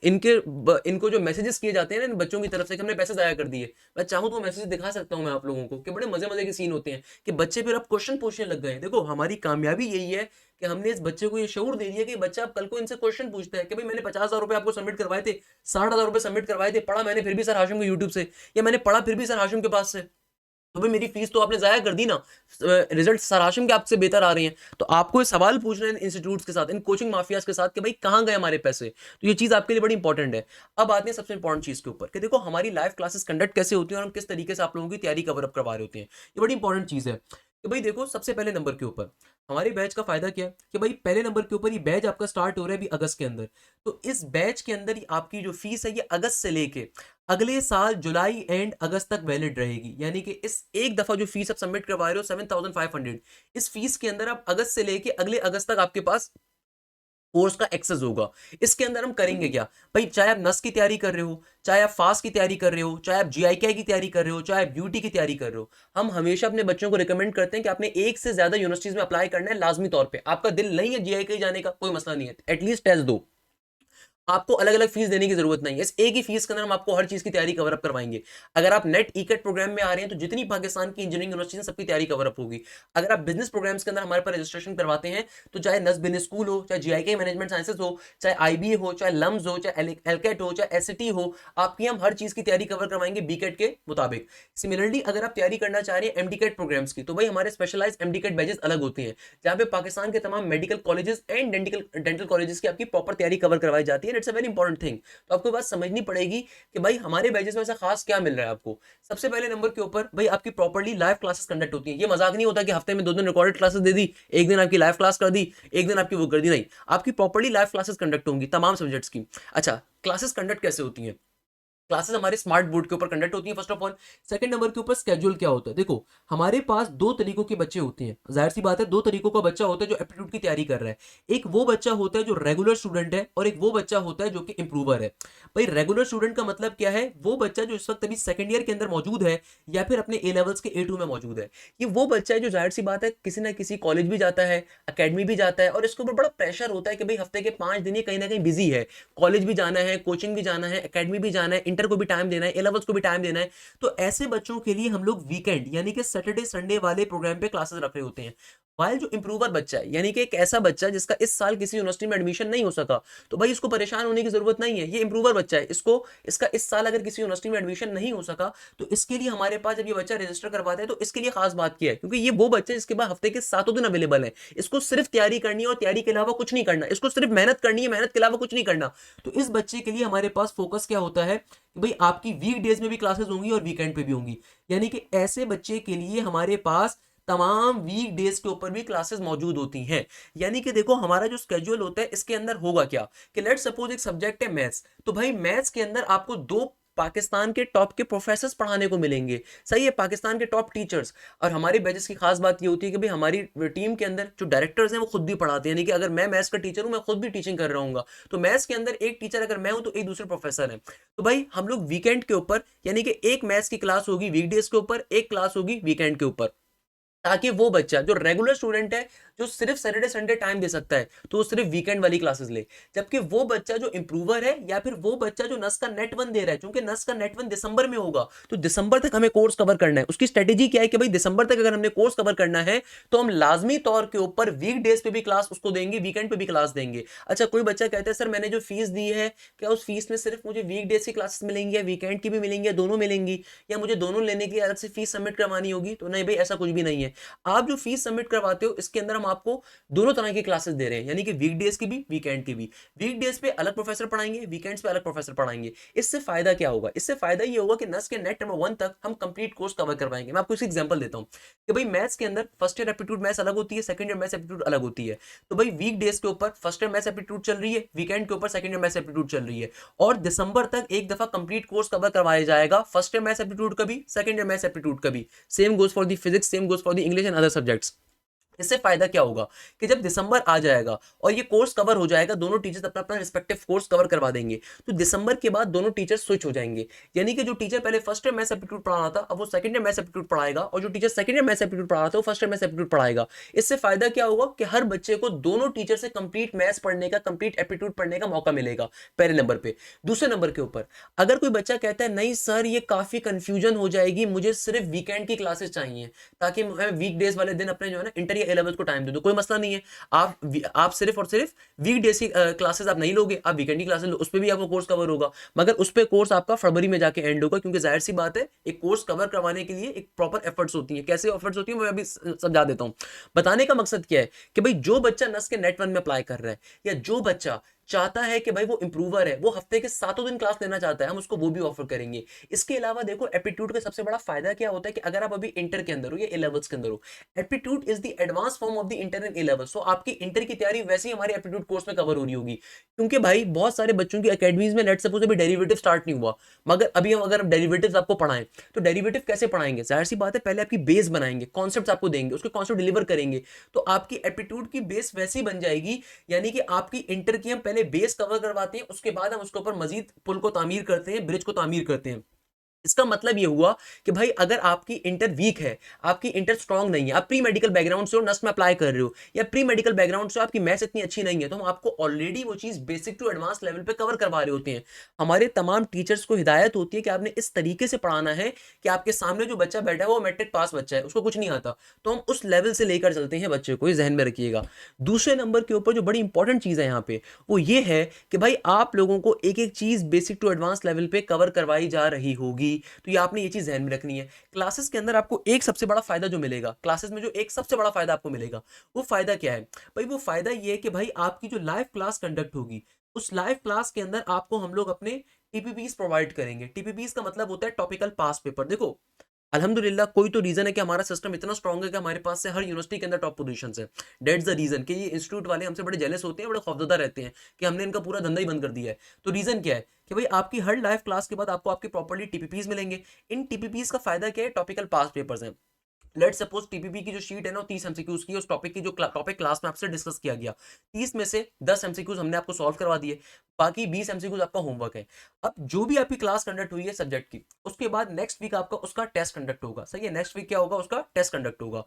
इनको जो मैसेजेस किए जाते हैं ना इन बच्चों की तरफ से कि हमने पैसे जाया कर दिए, मैं चाहूं तो मैसेज दिखा सकता हूं मैं आप लोगों को कि बड़े मजे मजे के सीन होते हैं कि बच्चे फिर अब क्वेश्चन पूछने लग गए हैं। देखो हमारी कामयाबी यही है कि हमने इस बच्चे को ये शऊर दे दिया कि बच्चा अब कल को इनसे क्वेश्चन पूछता है कि भाई मैंने 50,000 रुपए आपको सबमिट करवाए थे, 60,000 रुपए सबमिट करवाए थे, पढ़ा मैंने फिर भी सर हाशिम को यूट्यूब से, या मैंने पढ़ा फिर भी सर हाशिम के पास से, तो भाई मेरी फीस तो आपने जाया कर दी ना, रिजल्ट सर हाशिम के आपसे बेहतर आ रहे हैं, तो आपको ये सवाल पूछना है इंस्टीट्यूट्स के साथ, इन कोचिंग माफियाज के साथ कि भाई कहां गए हमारे पैसे। तो ये चीज आपके लिए बड़ी इंपॉर्टेंट है। अब आते हैं सबसे इंपॉर्टेंट चीज के ऊपर कि देखो हमारी लाइव क्लासेस कंडक्ट कैसे होती है और हम किस तरीके से आप लोगों की तैयारी कवर अप करवा रहे होते हैं, ये बड़ी इंपॉर्टेंट चीज है। कि भाई देखो सबसे पहले नंबर के ऊपर हमारे बैच का फायदा क्या है कि भाई पहले नंबर के ऊपर ये बैच आपका स्टार्ट हो रहा है अभी अगस्त के अंदर, तो इस बैच के अंदर आपकी जो फीस है ये अगस्त से लेके अगले साल जुलाई एंड अगस्त तक वैलिड रहेगी। यानी कि इस एक दफा जो फीस आप सबमिट करवा रहे हो 7,500, इस फीस के अंदर आप अगस्त से लेके अगले अगस्त तक आपके पास कोर्स का एक्सेस होगा। इसके अंदर हम करेंगे क्या भाई, चाहे आप नस की तैयारी कर रहे हो, चाहे आप फास्ट की तैयारी कर रहे हो, चाहे आप जीआईके की तैयारी कर रहे हो, चाहे आप ब्यूटी की तैयारी कर रहे हो, हम हमेशा अपने बच्चों को रिकमेंड करते हैं कि आपने एक से ज्यादा यूनिवर्सिटीज में अप्लाई करना है लाजमी तौर पे। आपका दिल नहीं है जीआईके जाने का, कोई मसला नहीं है, एटलीस्ट टेस्ट दो, आपको अलग अलग फीस देने की जरूरत नहीं है, इस एक ही फीस के अंदर हम आपको हर चीज की तैयारी कवर अप करवाएंगे। अगर आप नेट ईकेट प्रोग्राम में आ रहे हैं तो जितनी पाकिस्तान की इंजीनियरिंग यूनिवर्सिटी सबकी तैयारी कवर अप होगी। अगर आप बिजनेस प्रोग्राम्स के अंदर हमारे पर रजिस्ट्रेशन करवाते हैं तो चाहे नस बिजनेस स्कूल हो, चाहे जीआईके मैनेजमेंट साइंसेज हो, चाहे आईबीए हो, चाहे लम्स हो, चाहे एलकेट हो, चाहे एसटी हो, आपकी हम हर चीज की तैयारी कवर करवाएंगे बीकेट के मुताबिक। सिमिलरली अगर आप तैयारी करना चाह रहे हैं एमडीकेट प्रोग्राम्स की, तो भाई हमारे स्पेशलाइज एमडीकेट बैचेस अलग होते हैं जहां पे पाकिस्तान के तमाम medical colleges and dental colleges की आपकी प्रॉपर तैयारी कवर करवाई जाती है। It's a very important thing. तो आपको बात समझनी पड़ेगी कि भाई हमारे बैचेस में ऐसा खास क्या मिल रहा है आपको। सबसे पहले नंबर के ऊपर भाई आपकी प्रॉपर्ली लाइव क्लासेस कंडक्ट होती है। ये मजाक नहीं होता कि हफ्ते में 2 दिन रिकॉर्डेड क्लासेस दे दी, एक दिन आपकी लाइव क्लास कर दी, एक दिन आपकी वो कर दी, नहीं, आपकी प्रॉपर्ली लाइव क्लासेस कंडक्ट होंगी तमाम सब्जेक्ट्स की। अच्छा, क्लासेस कंडक्ट कैसे होती हैं? क्लासेस हमारे स्मार्ट बोर्ड के ऊपर कंडक्ट होती है first of all. Second number के ऊपर स्केड्यूल क्या होता है, देखो हमारे पास दो तरीकों के बच्चे होते हैं, जाहिर सी बात है दो तरीकों का बच्चा होता है जो एप्टीट्यूड की तैयारी कर रहा है। एक वो बच्चा होता है जो रेगुलर स्टूडेंट है और एक वो बच्चा होता है जो कि इंप्रूवर है। भाई रेगुलर स्टूडेंट का मतलब क्या है, वो बच्चा जो इस वक्त अभी सेकंड ईयर के अंदर मौजूद है या फिर अपने ए लेवल्स के A2 में मौजूद है। ये वो बच्चा है जो जाहिर सी बात है किसी ना किसी कॉलेज भी जाता है, अकेडमी भी जाता है, और इसके ऊपर बड़ा प्रेशर होता है कि भाई हफ्ते के 5 दिन ये कहीं ना कहीं बिजी है, कॉलेज भी जाना है, कोचिंग भी जाना है, अकेडमी भी जाना है, इंटर को भी टाइम देना है, ए लेवल्स को भी टाइम देना है। तो ऐसे बच्चों के लिए हम लोग वीकेंड यानी कि सैटरडे संडे वाले प्रोग्राम पे क्लासेस रख रहे होते हैं। वाइल जो इंप्रूवर बच्चा है यानी कि एक ऐसा बच्चा जिसका इस साल किसी यूनिवर्सिटी में एडमिशन नहीं हो सका, तो भाई इसको परेशान होने की जरूरत नहीं है, ये इंप्रूवर बच्चा है, इसको इसका इस साल अगर किसी यूनिवर्सिटी में एडमिशन नहीं हो सका तो इसके लिए हमारे पास जब ये बच्चा रजिस्टर करवाता है तो इसके लिए खास बात क्या है, क्योंकि ये वो बच्चा जिसके पास हफ्ते के 7 दिन अवेलेबल है, इसको सिर्फ तैयारी करनी है और तैयारी के अलावा कुछ नहीं करना, इसको सिर्फ मेहनत करनी है, मेहनत के अलावा कुछ नहीं करना। तो इस बच्चे के लिए हमारे पास फोकस क्या होता है कि भाई आपकी वीक डेज में भी क्लासेस होंगी और वीकेंड पे भी होंगी। यानी कि ऐसे बच्चे के लिए हमारे पास तमाम वीक डेज के ऊपर भी क्लासेस मौजूद होती हैं। यानी कि देखो हमारा जो स्केड्यूल होता है इसके अंदर होगा क्या कि लेट्स सपोज एक सब्जेक्ट है मैथ्स, तो भाई मैथ्स के अंदर आपको 2 पाकिस्तान के टॉप के प्रोफेसर्स पढ़ाने को मिलेंगे, सही है, पाकिस्तान के टॉप टीचर्स। और हमारी बैचेस की खास बात ये होती है कि भाई हमारी टीम के अंदर जो डायरेक्टर्स हैं वो खुद भी पढ़ाते हैं, यानी कि अगर मैं मैथ्स का टीचर हूं मैं खुद भी टीचिंग कर रहा हूँ, तो मैथ्स के अंदर एक टीचर अगर मैं हूं तो एक दूसरे प्रोफेसर है। तो भाई हम लोग वीकेंड के ऊपर यानी कि एक मैथ्स की क्लास होगी वीकडेज के ऊपर, एक क्लास होगी वीकेंड के ऊपर, ताकि वो बच्चा जो रेगुलर स्टूडेंट है, जो सिर्फ सैटरडे संडे टाइम दे सकता है, तो वो सिर्फ वीकेंड वाली क्लासेस ले। जबकि वो बच्चा जो इंप्रूवर है या फिर वो बच्चा जो नस का नेट वन दे रहा है, क्योंकि नस का नेट वन दिसंबर में होगा, तो दिसंबर तक हमें कोर्स कवर करना है। उसकी स्ट्रेटेजी क्या है कि भाई दिसंबर तक अगर हमने कोर्स कवर करना है तो हम लाजमी तौर के ऊपर वीक डेज पे भी क्लास उसको देंगे, वीकेंड पे भी क्लास देंगे। अच्छा, कोई बच्चा कहता है सर मैंने जो फीस दी है, क्या उस फीस में सिर्फ मुझे वीक डेज की क्लासेस मिलेंगी या वीकेंड की भी मिलेंगी या दोनों मिलेंगी, या मुझे दोनों लेने के लिए अलग से फीस सबमिट करवानी होगी? तो नहीं भाई, ऐसा कुछ भी नहीं है। आप जो फीस सबमिट करवाते हो इसके अंदर हम आपको दोनों तरह की क्लासेस दे रहे हैं, यानी कि वीकडेज की भी वीकेंड की भी। वीकडेज पे अलग प्रोफेसर पढ़ाएंगे, वीकेंड्स पे अलग प्रोफेसर पढ़ाएंगे। इससे फायदा क्या होगा? इससे फायदा ये होगा कि नस के नेट नंबर 1 तक हम कंप्लीट कोर्स कवर करवाएंगे। मैं आपको एक एग्जांपल देता हूं कि भाई मैथ्स के अंदर फर्स्ट ईयर एप्टीट्यूड मैथ्स अलग होती है, सेकंड ईयर मैथ्स एप्टीट्यूड अलग होती है। तो भाई वीक डेज के ऊपर फर्स्ट ईयर मैथ्स एप्टीट्यूड चल रही है, वीकेंड के ऊपर सेकंड ईयर मैथ्स एप्टीट्यूड चल रही है, और दिसंबर तक एक दफा कंप्लीट कोर्स कवर करवाया जाएगा, फर्स्ट ईयर मैथ्स एप्टीट्यूड का भी, सेकंड ईयर मैथ्स एप्टीट्यूड का भी। Same goes for the physics, same goes for the English and other subjects. इससे फायदा क्या होगा कि जब दिसंबर आ जाएगा और ये कोर्स कवर हो जाएगा, दोनों टीचर्स अपना अपना रिस्पेक्टिव कोर्स कवर करवा देंगे, तो दिसंबर के बाद दोनों टीचर स्विच हो जाएंगे। यानी कि जो टीचर पहले फर्स्ट ईयर मैथ्स एप्टीट्यूड पढ़ा रहा था, अब वो सेकंड ईयर मैथ्स एप्टीट्यूड पढ़ाएगा, और जो teacher second year maths aptitude पढ़ा रहा था वो फर्स्ट ईयर मैथ्स एप्टीट्यूड पढ़ाएगा। इससे फायदा क्या होगा कि हर बच्चे को दोनों टीचर से कंप्लीट मैथ्स पढ़ने का, कंप्लीट एप्टीट्यूड पढ़ने का मौका मिलेगा, पहले नंबर पे। दूसरे नंबर के ऊपर अगर कोई बच्चा कहता है नहीं सर ये काफी कंफ्यूजन हो जाएगी, मुझे सिर्फ वीकेंड की क्लासेस चाहिए ताकि मैं वीक डेज वाले दिन अपने जो है ना इंटर या ए को टाइम दे दूं, कोई मसला नहीं है। आप सिर्फ और सिर्फ वीक डेज की क्लासेस आप नहीं लोगे, आप वीकेंड की क्लासेस लो, उस पर भी आपका कोर्स कवर होगा, मगर उस पर कोर्स आपका फरवरी में जाके एंड होगा, क्योंकि जाहिर सी बात है एक कोर्स कवर करवाने के लिए एक प्रॉपर एफर्ट्स होती है। कैसे एफर्ट्स होती है मैं अभी समझा देता हूं। बताने का मकसद क्या है कि भाई जो बच्चा नस के नेट वन में अप्लाई कर रहा है, या जो बच्चा चाहता है कि भाई वो इंप्रूवर है, वो हफ्ते के 7 दिन क्लास लेना चाहता है, हम उसको वो भी ऑफर करेंगे। इसके अलावा देखो एप्टीट्यूड का सबसे बड़ा फायदा क्या होता है कि अगर आप अभी इंटर के अंदर हो या ए लेवल्स के अंदर हो, aptitude is the advance form of the inter and A level. So आपकी इंटर की तैयारी वैसे ही हमारे एप्टीट्यूड कोर्स में कवर हो रही होगी, क्योंकि भाई बहुत सारे बच्चों की अकेडमीज में लेट्स सपोज अभी डेरिवेटिव स्टार्ट नहीं हुआ, मगर अभी हम अगर डेरिवेटिव्स आपको पढ़ाएं तो डेरिवेटिव कैसे पढ़ाएंगे? जाहिर सी बात है पहले आपकी बेस बनाएंगे, कॉन्सेप्ट्स आपको देंगे, उसके कॉन्सेप्ट डिलीवर करेंगे, तो आपकी एप्टीट्यूड की बेस वैसी बन जाएगी। यानी कि आपकी इंटर की हम पहले बेस कवर करवाते हैं, उसके बाद हम उसके ऊपर मजीद पुल को तामीर करते हैं, ब्रिज को तामीर करते हैं। इसका मतलब ये हुआ कि भाई अगर आपकी इंटर वीक है, आपकी इंटर स्ट्रांग नहीं है, आप प्री मेडिकल बैकग्राउंड से हो, नस्ट में अप्लाई कर रहे हो, या प्री मेडिकल बैकग्राउंड से आपकी मैथ्स इतनी अच्छी नहीं है, तो हम आपको ऑलरेडी वो चीज बेसिक टू एडवांस लेवल पे कवर करवा रहे होते हैं। हमारे तमाम टीचर्स को हिदायत होती है कि आपने इस तरीके से पढ़ाना है कि आपके सामने जो बच्चा बैठा है वो मैट्रिक पास बच्चा है, उसको कुछ नहीं आता, तो हम उस लेवल से लेकर चलते हैं बच्चे को, ये जहन में रखिएगा। दूसरे नंबर के ऊपर जो बड़ी इंपॉर्टेंट चीज है यहाँ पे वो ये है कि भाई आप लोगों को एक एक चीज बेसिक टू एडवांस लेवल पे कवर करवाई जा रही होगी, तो ये आपने ये चीज ध्यान में रखनी है। क्लासेस के अंदर आपको एक सबसे बड़ा फायदा जो मिलेगा, क्लासेस में जो एक सबसे बड़ा फायदा आपको मिलेगा, वो फायदा क्या है भाई? वो फायदा ये है कि भाई आपकी जो लाइव क्लास कंडक्ट होगी, उस लाइव क्लास के अंदर आपको हम लोग अपने टीपीपीस प्रोवाइड करेंगे। टीपीपीस का मतलब होता है टॉपिकल पास पेपर। देखो अल्हम्दुलिल्लाह कोई तो रीजन है कि हमारा सिस्टम इतना स्ट्रांग है कि हमारे पास से हर यूनिवर्सिटी के अंदर टॉप पोजीशन है। दैट्स द रीजन कि ये इंस्टीट्यूट वाले हमसे बड़े जेलस होते हैं, बड़े खौफजदा रहते हैं कि हमने इनका पूरा धंधा ही बंद कर दिया है। तो रीजन क्या है कि भाई आपकी हर लाइव क्लास के बाद आपको आपके प्रॉपर्ली टीपीपीस मिलेंगे। इन टीपीपीस का फायदा क्या है? टॉपिकल पास पेपर्स हैं। लेट सपोज टीपीपी की जो शीट है ना 30 एमसीक्यूज की, उस टॉपिक की जो टॉपिक क्लास में आपसे डिस्कस किया गया, 30 में से 10 एमसीक्यूज हमने आपको सॉल्व करवा दिए, बाकी 20 एमसीक्यूज आपका होमवर्क है। अब जो भी आपकी क्लास कंडक्ट हुई है सब्जेक्ट की, उसके बाद नेक्स्ट वीक आपका उसका टेस्ट कंडक्ट होगा। सही है, नेक्स्ट वीक क्या होगा? उसका टेस्ट कंडक्ट होगा।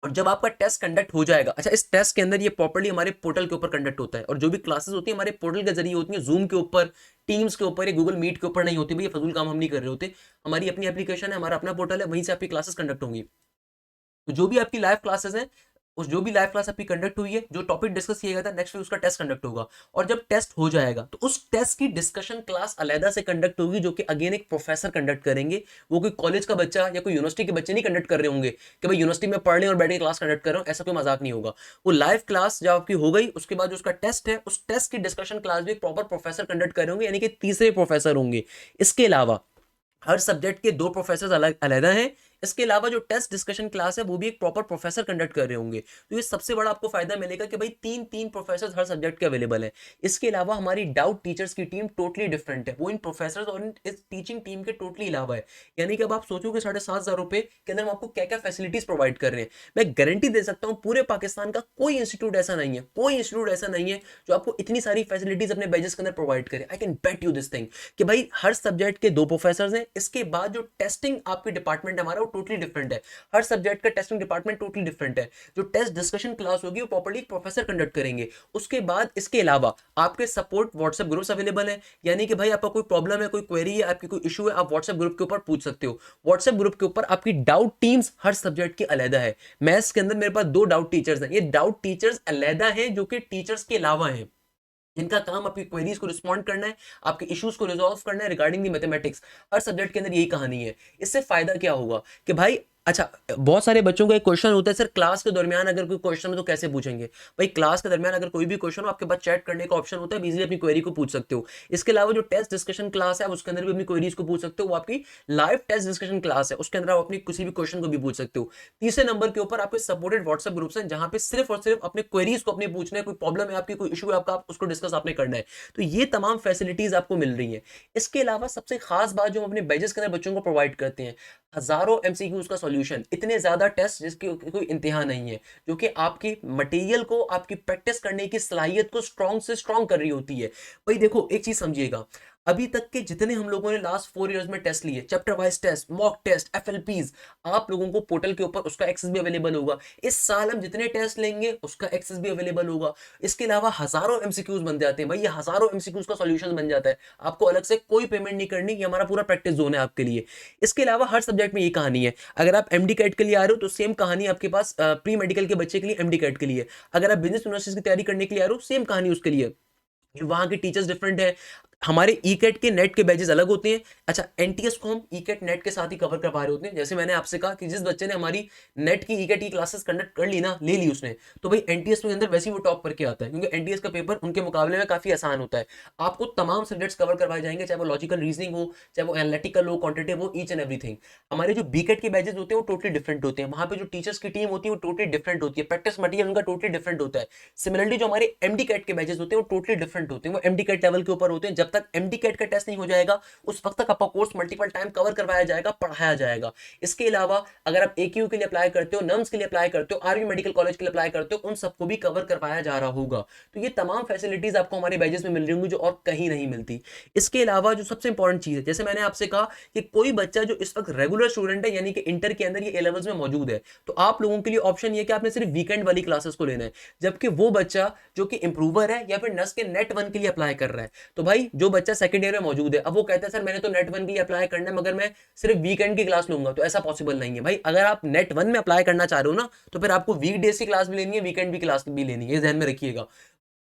और जब आपका टेस्ट कंडक्ट हो जाएगा, अच्छा इस टेस्ट के अंदर ये प्रॉपर्ली हमारे पोर्टल के ऊपर कंडक्ट होता है, और जो भी क्लासेस होती है हमारे पोर्टल के जरिए होती है, जूम के ऊपर, टीम्स के ऊपर या गूगल मीट के ऊपर नहीं होती। भैया फजूल काम हम नहीं कर रहे होते, हमारी अपनी एप्लीकेशन है, हमारा अपना पोर्टल है, वहीं से आपकी क्लासेस कंडक्ट होंगी। तो जो भी आपकी लाइव क्लासेस हैं, उस जो भी लाइव क्लास आपकी कंडक्ट हुई है, जो टॉपिक डिस्कस किया गया था, नेक्स्ट वीक उसका टेस्ट कंडक्ट होगा। और जब टेस्ट हो जाएगा तो उस टेस्ट की डिस्कशन क्लास अलहदा से कंडक्ट होगी, जो कि अगेन एक प्रोफेसर कंडक्ट करेंगे। वो कोई कॉलेज का बच्चा या कोई यूनिवर्सिटी के बच्चे नहीं कंडक्ट कर रहे होंगे कि भाई यूनिवर्सिटी में पढ़ रहे और बैठ के क्लास कंडक्ट कर रहे हो, ऐसा कोई मजाक नहीं होगा। वो लाइव क्लास जब आपकी हो गई, उसके बाद जो उसका टेस्ट है, उस टेस्ट की डिस्कशन क्लास भी प्रॉपर प्रोफेसर कंडक्ट कर रहे होंगे, यानी कि तीसरे प्रोफेसर होंगे। इसके अलावा हर सब्जेक्ट के 2 प्रोफेसर अलग अलग हैं। इसके अलावा जो टेस्ट डिस्कशन क्लास है वो भी एक प्रॉपर प्रोफेसर कंडक्ट कर रहे होंगे। तो ये सबसे बड़ा आपको फायदा मिलेगा कि भाई 3 प्रोफेसर हर सब्जेक्ट के अवेलेबल है। इसके अलावा हमारी डाउट टीचर्स की टीम टोटली डिफरेंट है, वो इन प्रोफेसर और इस टीचिंग टीम के टोटली अलावा है। यानी कि अब आप सोचो कि 7,500 रुपए के अंदर हम आपको क्या क्या फैसिलिटीज प्रोवाइड कर रहे हैं। मैं गारंटी दे सकता हूँ पूरे पाकिस्तान का कोई इंस्टीट्यूट ऐसा नहीं है, कोई इंस्टीट्यूट ऐसा नहीं है जो आपको इतनी सारी फैसिलिटीज अपने बैचेस के अंदर प्रोवाइड करे। I can bet you this thing कि भाई हर सब्जेक्ट के 2 प्रोफेसर हैं। इसके बाद जो टेस्टिंग आपके डिपार्टमेंट हमारा, वो वो टोटली डिफरेंट है। हर सब्जेक्ट का टेस्टिंग डिपार्टमेंट टोटली डिफरेंट है। जो टेस्ट डिस्कशन क्लास होगी वो प्रॉपर्ली प्रोफेसर कंडक्ट करेंगे। उसके बाद इसके अलावा आपके सपोर्ट व्हाट्सएप ग्रुप्स अवेलेबल है, यानी कि भाई आपका कोई प्रॉब्लम है, कोई क्वेरी है, आपकी कोई इशू है, आप व्हाट्सएप ग्रुप के ऊपर पूछ सकते हो। व्हाट्सएप ग्रुप के ऊपर आपकी डाउट टीम्स हर सब्जेक्ट की अलहदा है। मैथ्स के अंदर मेरे पास 2 डाउट टीचर्स हैं। ये डाउट टीचर्स अलहदा हैं जो कि टीचर्स के अलावा हैं, जिनका काम आपकी क्वेरीज को रिस्पॉन्ड करना है, आपके इश्यूज को रिजॉल्व करना है regarding the mathematics. Her subject के अंदर यही कहानी है। इससे फायदा क्या होगा कि भाई अच्छा, बहुत सारे बच्चों का एक क्वेश्चन होता है सर क्लास के दरमियान अगर कोई क्वेश्चन हो तो कैसे पूछेंगे। भाई क्लास के दरमियान अगर कोई भी क्वेश्चन हो आपके पास चैट करने का ऑप्शन होता है, इजीली अपनी क्वेरी को पूछ सकते हो। इसके अलावा जो टेस्ट डिस्कशन क्लास है उसके अंदर भी अपनी क्वेरीज को पूछ सकते हो, वो आपकी लाइव टेस्ट डिस्कशन क्लास है, उसके अंदर आप अपनी किसी भी क्वेश्चन को भी पूछ सकते हो। तीसरे नंबर के ऊपर आपके सपोर्टेड व्हाट्सएप ग्रुप्स हैं जहां पे सिर्फ और सिर्फ अपने क्वेरीज को अपने पूछना है, कोई प्रॉब्लम है आपकी, कोई इशू है आपका, आप उसको डिस्कस आपने करना है। तो ये तमाम फैसिलिटीज आपको मिल रही है। इसके अलावा सबसे खास बात जो हम अपने बैचेस के अंदर बच्चों को प्रोवाइड करते हैं, हजारों एमसीक्यूज का सॉल्यूशन, इतने ज्यादा टेस्ट जिसकी कोई इंतहा नहीं है, जो कि आपकी मटेरियल को, आपकी प्रैक्टिस करने की सलाहियत को स्ट्रॉन्ग से स्ट्रॉन्ग कर रही होती है। भाई देखो एक चीज समझिएगा, अभी तक के जितने हम लोगों ने लास्ट 4 इयर्स में टेस्ट लिए, chapter wise test, mock test, FLPs, आप लोगों को पोर्टल के ऊपर उसका एक्सेस भी अवेलेबल होगा। इस साल हम जितने टेस्ट लेंगे उसका एक्सेस भी अवेलेबल होगा। इसके अलावा हजारों एमसीक्यूज बन जाते हैं भाई, ये हजारों एमसीक्यूज का सॉल्यूशन बन जाता है। आपको अलग से कोई पेमेंट नहीं करनी, ये हमारा पूरा प्रैक्टिस जोन है आपके लिए। इसके अलावा हर सब्जेक्ट में ये कहानी है। अगर आप एमडी कैट के लिए आ रहे हो तो सेम कहानी आपके पास प्री मेडिकल के बच्चे के लिए एमडी कैट के लिए। अगर आप बिजनेस यूनिवर्सिटी की तैयारी करने के लिए आ रहे हो सेम कहानी उसके लिए। वहां के टीचर्स डिफरेंट है। हमारे ई कैट के नेट के बैचेस अलग होते हैं। अच्छा, एनटीएस को हम ई कैट नेट के साथ ही कवर कर पा रहे होते हैं। जैसे मैंने आपसे कहा कि जिस बच्चे ने हमारी नेट की ई कैट की क्लासेस कंडक्ट कर ली ना, ले ली उसने, तो भाई एनटीएस के अंदर वैसे ही वो टॉप करके आता है, क्योंकि एनटीएस का पेपर उनके मुकाबले में काफी आसान होता है। आपको तमाम सब्जेक्ट्स कवर करवाए जाएंगे, चाहे वो लॉजिकल रीजनिंग हो, चाहे वो एनालिटिकल हो, क्वांटिटेटिव हो, ईच एंड एवरीथिंग। हमारे जो बी कैट के बैचेस होते हैं वो टोटली डिफरेंट होते हैं। वहां पे जो टीचर्स की टीम होती है वो टोटली डिफरेंट होती है, प्रैक्टिस मटेरियल उनका टोटली डिफरेंट होता है। सिमिलरली जो हमारे एमडी कैट के बैचेस होते हैं वो टोटली डिफरेंट होते हैं, वो एमडी कैट लेवल के ऊपर होते हैं। जब तक एमडी कैट का टेस्ट नहीं हो जाएगा उस वक्त तक आपका कोर्स मल्टीपल टाइम कवर करवाया जाएगा, पढ़ाया जाएगा। इसके अलावा अगर आप एक्यू के लिए अप्लाई करते हो, नर्म्स के लिए अप्लाई करते हो, आर्मी मेडिकल कॉलेज के लिए अप्लाई करते हो, उन सबको भी कवर करवाया जा रहा होगा। तो ये तमाम फैसिलिटीज आपको हमारे बैचेस में मिल रही होंगी जो और कहीं नहीं मिलती। इसके अलावा जो सबसे इंपॉर्टेंट चीज है, जैसे मैंने आपसे कहा कि कोई बच्चा जो इस वक्त रेगुलर स्टूडेंट है, यानी कि इंटर के अंदर ये ए लेवल्स में मौजूद है, तो आप लोगों के लिए ऑप्शन ये कि आपने सिर्फ वीकेंड वाली क्लासेस को लेना है। जबकि वो बच्चा जो कि इंप्रूवर है या फिर नस के नेट 1 के लिए अप्लाई कर रहा है, तो भाई जो बच्चा सेकंड ईयर में मौजूद है, अब वो कहता है सर मैंने तो नेट 1 के लिए अप्लाई करना है मगर मैं सिर्फ वीकेंड की क्लास लूंगा, तो ऐसा पॉसिबल नहीं है भाई। अगर आप नेट 1 में अप्लाई करना चाह रहे हो ना, तो फिर आपको वीक डेज की क्लास भी लेनी है, वीकेंड की क्लास भी लेनी है, ये ध्यान में रखिएगा।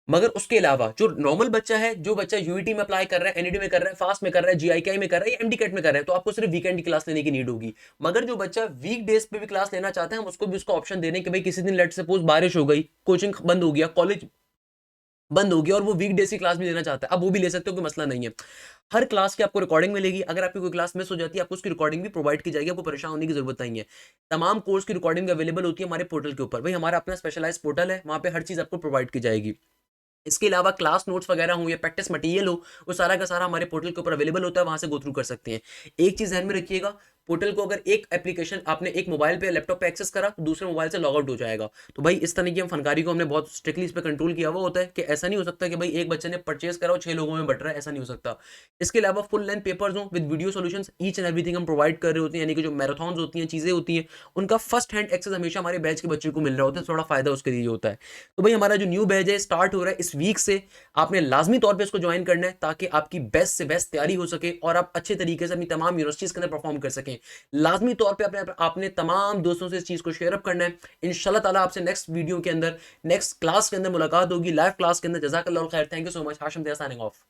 मगर उसके अलावा जो नॉर्मल बच्चा है, जो बच्चा यूईटी में अप्लाई कर रहा है, एनईडी में कर रहा है, फास्ट में कर रहा है, जीआईकेआई में कर रहा है या एमडी कैट में कर रहा है, तो आपको सिर्फ वीकेंड की क्लास लेने की नीड होगी। मगर जो बच्चा वीक डेज पे भी क्लास लेना चाहता है, हम उसको भी उसका ऑप्शन दे रहे हैं कि भाई किसी दिन लेट सपोज बारिश हो गई, कोचिंग बंद हो गया, कॉलेज बंद हो गया और वो वीक डेज की क्लास भी लेना चाहता है, अब वो भी ले सकते हो, कोई मसला नहीं है। हर क्लास की आपको रिकॉर्डिंग मिलेगी। अगर आपकी कोई क्लास मिस हो जाती है आपको उसकी रिकॉर्डिंग भी प्रोवाइड की जाएगी, आपको परेशान होने की जरूरत नहीं है। तमाम कोर्स की रिकॉर्डिंग अवेलेबल होती है हमारे पोर्टल के ऊपर। भाई हमारा अपना स्पेशलाइज पोर्टल है, वहां पे हर चीज आपको प्रोवाइड की जाएगी। इसके अलावा क्लास नोट्स वगैरह हो या प्रैक्टिस मटेरियल हो, वो सारा का सारा हमारे पोर्टल के ऊपर अवेलेबल होता है, वहां से गो थ्रू कर सकते हैं। एक चीज ध्यान में रखिएगा, पोर्टल को अगर एक एप्लीकेशन आपने एक मोबाइल पे लैपटॉप पे एक्सेस करा तो दूसरे मोबाइल से लॉग आउट हो जाएगा। तो भाई इस तरह की हम फनकारी को हमने बहुत स्ट्रिक्टली इस पर कंट्रोल किया हुआ होता है कि ऐसा नहीं हो सकता कि भाई एक बच्चे ने परचेज करा और 6 लोगों में बट रहा है, ऐसा नहीं हो सकता। इसके अलावा फुल लेंथ पेपर्स हो with video solutions, each and everything हम प्रोवाइड कर रहे होते हैं, यानी कि जो मैराथन्स होती हैं, चीजें होती हैं, उनका फर्स्ट हैंड एक्सेस हमेशा हमारे बैच के बच्चे को मिल रहा होता है, थोड़ा फायदा उसके लिए होता है। तो भाई हमारा जो न्यू बैच है स्टार्ट हो रहा है इस वीक से, आपने लाजमी तौर पे इसको ज्वाइन करना है ताकि आपकी बेस्ट से बेस्ट तैयारी हो सके और आप अच्छे तरीके से अपनी तमाम यूनिवर्सिटीज के अंदर परफॉर्म कर सकें। लाजमी तौर पे आपने तमाम दोस्तों से इस चीज को शेयर अप करना है। इंशाल्लाह ताला आपसे नेक्स्ट वीडियो के अंदर, नेक्स्ट क्लास के अंदर मुलाकात होगी, लाइव क्लास के अंदर। जज़ाकल्लाहु खैर, thank you so much. Hashim signing off.